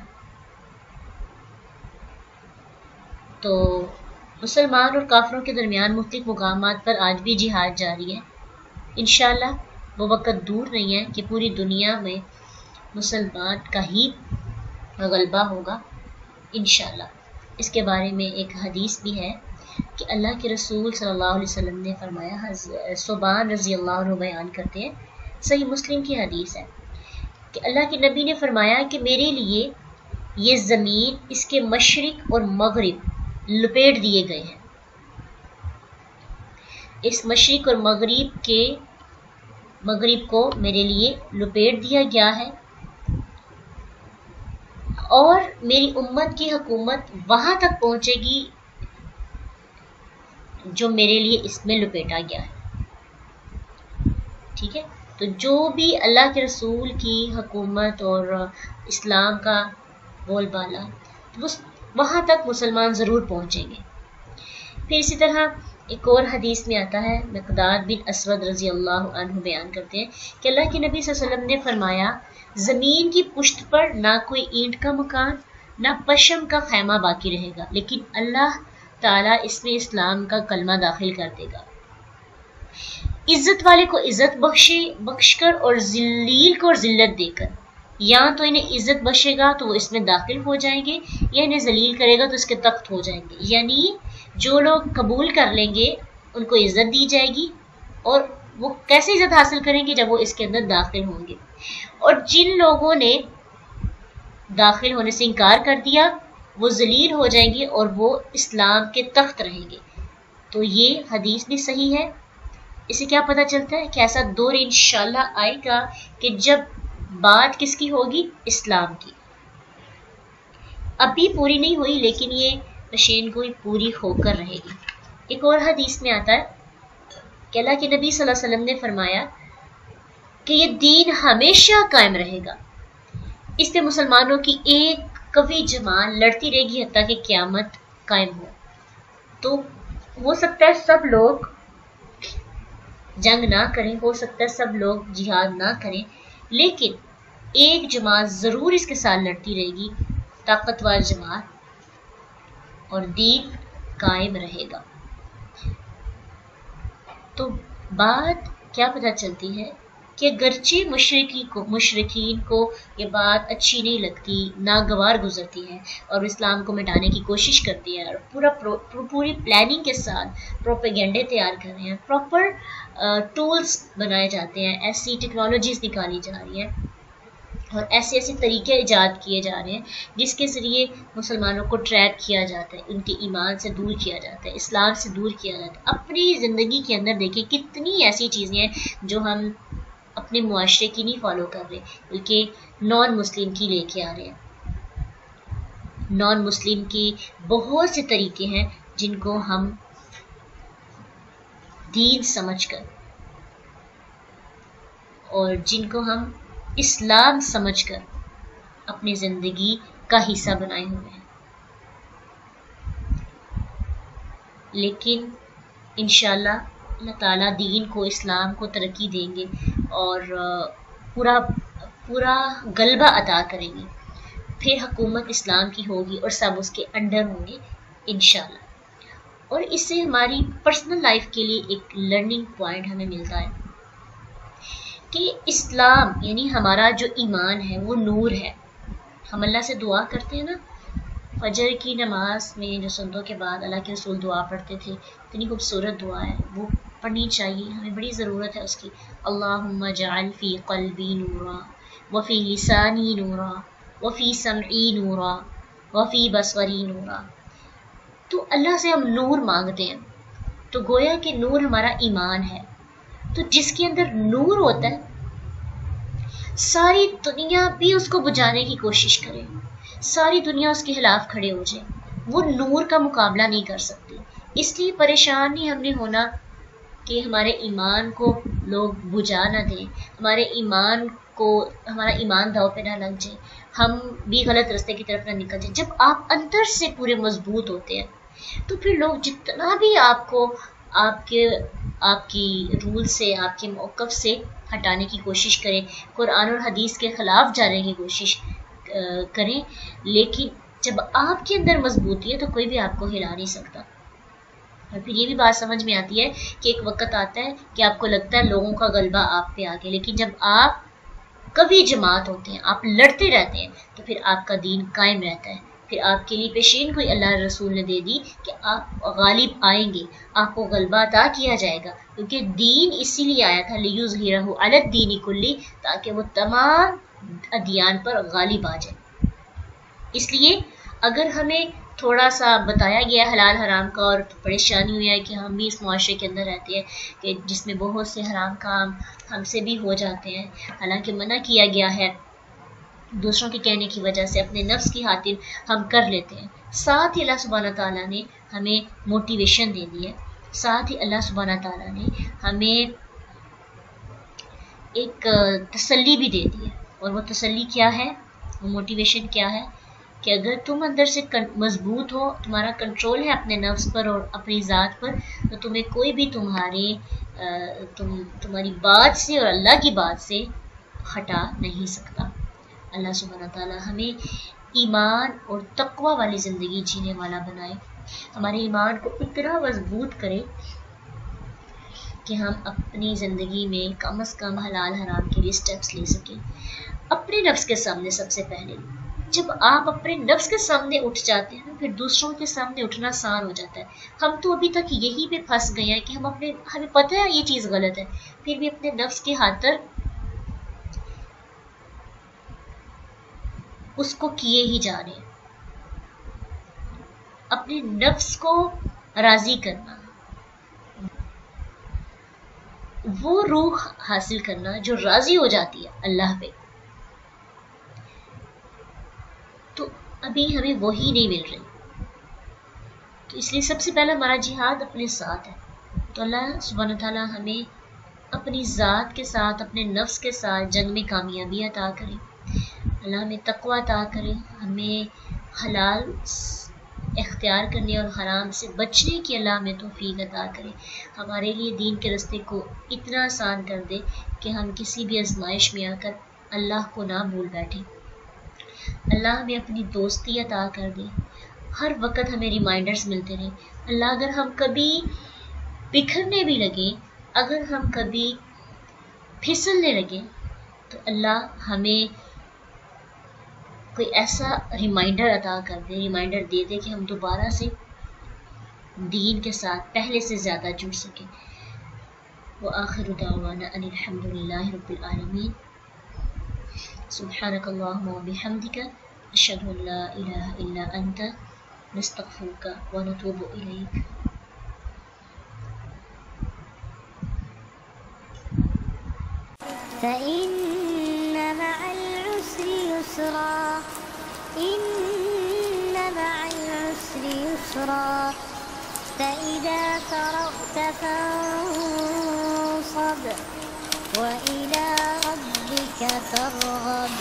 تو مسلمان اور کافروں کے درمیان مختلف مقامات پر آج بھی جہاد جاری ہے. انشاءاللہ وہ وقت دور نہیں ہے کہ پوری دنیا میں مسلمان کا ہی غلبہ ہوگا انشاءاللہ. اس کے بارے میں ایک حدیث بھی ہے کہ اللہ کے رسول صلی اللہ علیہ وسلم نے فرمایا، صوبان رضی اللہ عنہ بیان کرتے ہیں، صحیح مسلم کی حدیث ہے کہ اللہ کے نبی نے فرمایا کہ میرے لیے یہ زمین، اس کے مشرق اور مغرب لپیٹ دیے گئے ہیں. اس مشرق اور مغرب کو میرے لیے لپیٹ دیا گیا ہے، اور میری امت کی حکومت وہاں تک پہنچے گی جو میرے لیے اس میں لپیٹا گیا ہے. ٹھیک ہے، تو جو بھی اللہ کے رسول کی حکومت اور اسلام کا بول بالا، وہاں تک مسلمان ضرور پہنچیں گے. پھر اسی طرح ایک اور حدیث میں آتا ہے، مقداد بن اسود رضی اللہ عنہ بیان کرتے ہیں کہ اللہ کے نبی صلی اللہ علیہ وسلم نے فرمایا، زمین کی پشت پر نہ کوئی اینٹ کا مکان نہ پشم کا خیمہ باقی رہے گا، لیکن اللہ تعالیٰ اس میں اسلام کا کلمہ داخل کر دے گا. عزت والے کو عزت بخش کر اور ذلیل کو اور ذلت دے کر، یا تو انہیں عزت بخشے گا تو وہ اس میں داخل ہو جائیں گے، یا انہیں ذلیل کرے گا تو اس کے تخت ہو جائیں گے. یعنی جو لوگ قبول کر لیں گے ان کو عزت دی جائے گی، اور وہ کیسے عزت حاصل کریں گے؟ جب وہ اس کے اندر داخل ہوں گے. اور جن لوگوں نے داخل ہونے سے انکار کر دیا وہ ذلیل ہو جائیں گے اور وہ اسلام کے تخت رہیں گے۔ تو یہ حدیث بھی صحیح ہے۔ اسے کیا پتہ چلتا ہے کہ ایسا دور انشاءاللہ آئے گا کہ جب بات کس کی ہوگی؟ اسلام کی۔ ابھی پوری نہیں ہوئی لیکن یہ پیشین گوئی پوری ہو کر رہے گی۔ ایک اور حدیث میں آتا ہے کہ اللہ کے نبی صلی اللہ علیہ وسلم نے فرمایا کہ یہ دین ہمیشہ قائم رہے گا، اس پہ مسلمانوں کی ایک قوی جماعت لڑتی رہے گی حتیٰ کہ قیامت قائم ہو۔ تو ہو سکتا ہے سب لوگ جنگ نہ کریں، ہو سکتا ہے سب لوگ جہاد نہ کریں، لیکن ایک جماعت ضرور اس کے ساتھ لڑتی رہے گی، طاقتور جماعت، اور دین قائم رہے گا۔ تو بات کیا پتہ چلتی ہے کہ اگرچہ مشرکین کو یہ بات اچھی نہیں لگتی، ناگوار گزرتی ہے اور اسلام کو مٹانے کی کوشش کرتی ہے اور پوری پلاننگ کے ساتھ پروپیگنڈے تیار کر رہے ہیں، پراپر ٹولز بنائے جاتے ہیں، ایسی ٹیکنالوجیز نکالی جا رہی ہیں اور ایسے طریقے ایجاد کیے جا رہے ہیں جس کے ذریعے مسلمانوں کو ٹریپ کیا جاتا ہے، ان کے ایمان سے دور کیا جاتا ہے، اسلام سے دور کیا جاتا ہے۔ اپنی زندگی کے اندر دیکھیں کتنی ایسی چیزیں ہیں جو ہم اپنے معاشرے کی نہیں فالو کر رہے بلکہ نان مسلم کی لے کے آ رہے ہیں۔ نان مسلم کی بہت سے طریقے ہیں جن کو ہم دین سمجھ کر اور جن کو ہم اسلام سمجھ کر اپنی زندگی کا حصہ بنائے ہوئے ہیں، لیکن انشاءاللہ اللہ تعالیٰ دین کو، اسلام کو ترقی دیں گے اور پورا غلبہ عطا کریں گے، پھر حکومت اسلام کی ہوگی اور سب اس کے انڈر ہوں گے انشاءاللہ۔ اور اس سے ہماری پرسنل لائف کے لیے ایک لرننگ پوائنٹ ہمیں ملتا ہے کہ اسلام یعنی ہمارا جو ایمان ہے وہ نور ہے۔ ہم اللہ سے دعا کرتے ہیں نا، فجر کی نماز میں جو سنتوں کے بعد اللہ کے رسول دعا پڑھتے تھے، اتنی خوبصورت دعا ہے، وہ پڑھنی چاہیے، ہمیں بڑی ضرورت ہے اس کی۔ اللہم اجعل فی قلبی نورا وفی لسانی نورا وفی سمعی نورا وفی بصری نورا۔ تو اللہ سے ہم نور مانگتے ہیں، تو گویا کہ نور ہمارا ایمان ہے۔ تو جس کے اندر نور ہوتا ہے ساری دنیا بھی اس کو بجھانے کی کوشش کرے، ساری دنیا اس کے خلاف کھڑے ہو جائے، وہ نور کا مقابلہ نہیں کر سکتی۔ اس لیے پریشان نہیں ہم نے ہونا کہ ہمارے ایمان کو لوگ بجھا نہ دیں، ہمارا ایمان داؤ پہ نہ لگ جائے، ہم بھی غلط راستے کی طرف نہ نکل جائیں۔ جب آپ اندر سے پورے مضبوط ہوتے ہیں تو پھر لوگ جتنا بھی آپ کو آپ کی رول سے، آپ کے موقف سے ہٹانے کی کوشش کریں، قرآن اور حدیث کے خلاف جانے کی کوشش کریں، لیکن جب آپ کے اندر مضبوطی ہے تو کوئی بھی آپ کو ہلا نہیں سکتا۔ اور پھر یہ بھی بات سمجھ میں آتی ہے کہ ایک وقت آتا ہے کہ آپ کو لگتا ہے لوگوں کا غلبہ آپ پہ آ گیا، لیکن جب آپ کبھی جماعت ہوتے ہیں، آپ لڑتے رہتے ہیں، تو پھر آپ کا دین قائم رہتا ہے۔ پھر آپ کے لیے پیشین کوئی اللہ رسول نے دے دی کہ آپ غالب آئیں گے، آپ کو غلبہ عطا کیا جائے گا، کیونکہ دین اسی لیے آیا تھا لیظہرہ علی الدین کلہ، تاکہ وہ تمام ادیان پر غالب آ جائے۔ اس لیے اگر ہمیں تھوڑا سا بتایا گیا حلال حرام کا اور پریشانی ہوئی ہے کہ ہم بھی اس معاشرے کے اندر رہتے ہیں کہ جس میں بہت سے حرام کام ہم سے بھی ہو جاتے ہیں، حالانکہ منع کیا گیا ہے، دوسروں کے کہنے کی وجہ سے اپنے نفس کی خاطر ہم کر لیتے ہیں۔ ساتھ ہی اللہ سبحانہ تعالیٰ نے ہمیں موٹیویشن دے دی ہے، ساتھ ہی اللہ سبحانہ تعالیٰ نے ہمیں ایک تسلی بھی دے دی ہے، اور وہ تسلی کیا ہے، وہ موٹیویشن کیا ہے کہ اگر تم اندر سے مضبوط ہو، تمہارا کنٹرول ہے اپنے نفس پر اور اپنی ذات پر، تو تمہیں کوئی بھی تمہاری بات سے اور اللہ کی بات سے ہٹا نہیں سکتا۔ اللہ سبحانہ تعالیٰ ہمیں ایمان اور تقوی والی زندگی جینے والا بنائے، ہمارے ایمان کو اتنا مضبوط کرے کہ ہم اپنی زندگی میں کم از کم حلال حرام کے لیے سٹیپس لے سکیں۔ اپنے نفس کے سامنے سب سے پہلے، جب آپ اپنے نفس کے سامنے اٹھ جاتے ہیں پھر دوسروں کے سامنے اٹھنا آسان ہو جاتا ہے۔ ہم تو ابھی تک یہی پہ پھنس گئے ہیں کہ ہمیں پتہ ہے یہ چیز غلط ہے، پھر بھی اپنے نفس کی خاطر اس کو کیے ہی جا رہے ہیں. اپنے نفس کو راضی کرنا، وہ روح حاصل کرنا جو راضی ہو جاتی ہے اللہ پہ، تو ابھی ہمیں وہی نہیں مل رہی. تو اس لیے سب سے پہلا ہمارا جہاد اپنے ساتھ ہے. تو اللہ سبحانہ وتعالیٰ ہمیں اپنی ذات کے ساتھ، اپنے نفس کے ساتھ جنگ میں کامیابی عطا کرے. اللہ ہمیں تقوی عطا کرے، ہمیں حلال اختیار کرنے اور حرام سے بچنے کی اللہ ہمیں توفیق عطا کرے. ہمارے لیے دین کے راستے کو اتنا آسان کر دے کہ ہم کسی بھی آزمائش میں آ کر اللہ کو نہ بھول بیٹھیں. اللہ ہمیں اپنی دوستی عطا کر دے، ہر وقت ہمیں ریمائنڈرز ملتے رہیں. اللہ اگر ہم کبھی بکھرنے بھی لگیں، اگر ہم کبھی پھسلنے لگیں، تو اللہ ہمیں کوئی ایسا ریمائنڈر عطا کر دے، ریمائنڈر دے دے کہ ہم دوبارہ سے دین کے ساتھ پہلے سے زیادہ جڑ سکیں. وآخر دعوانا ان الحمد للہ رب العالمین. سبحانک اللہم وبحمدک، اشہد ان لا الہ الا انت، نستغفرک ونتوب الیک. فإن مع العسر يسرا، إن مع العسر يسرا، فإذا فرغت فانصب وإلى ربك فارغب.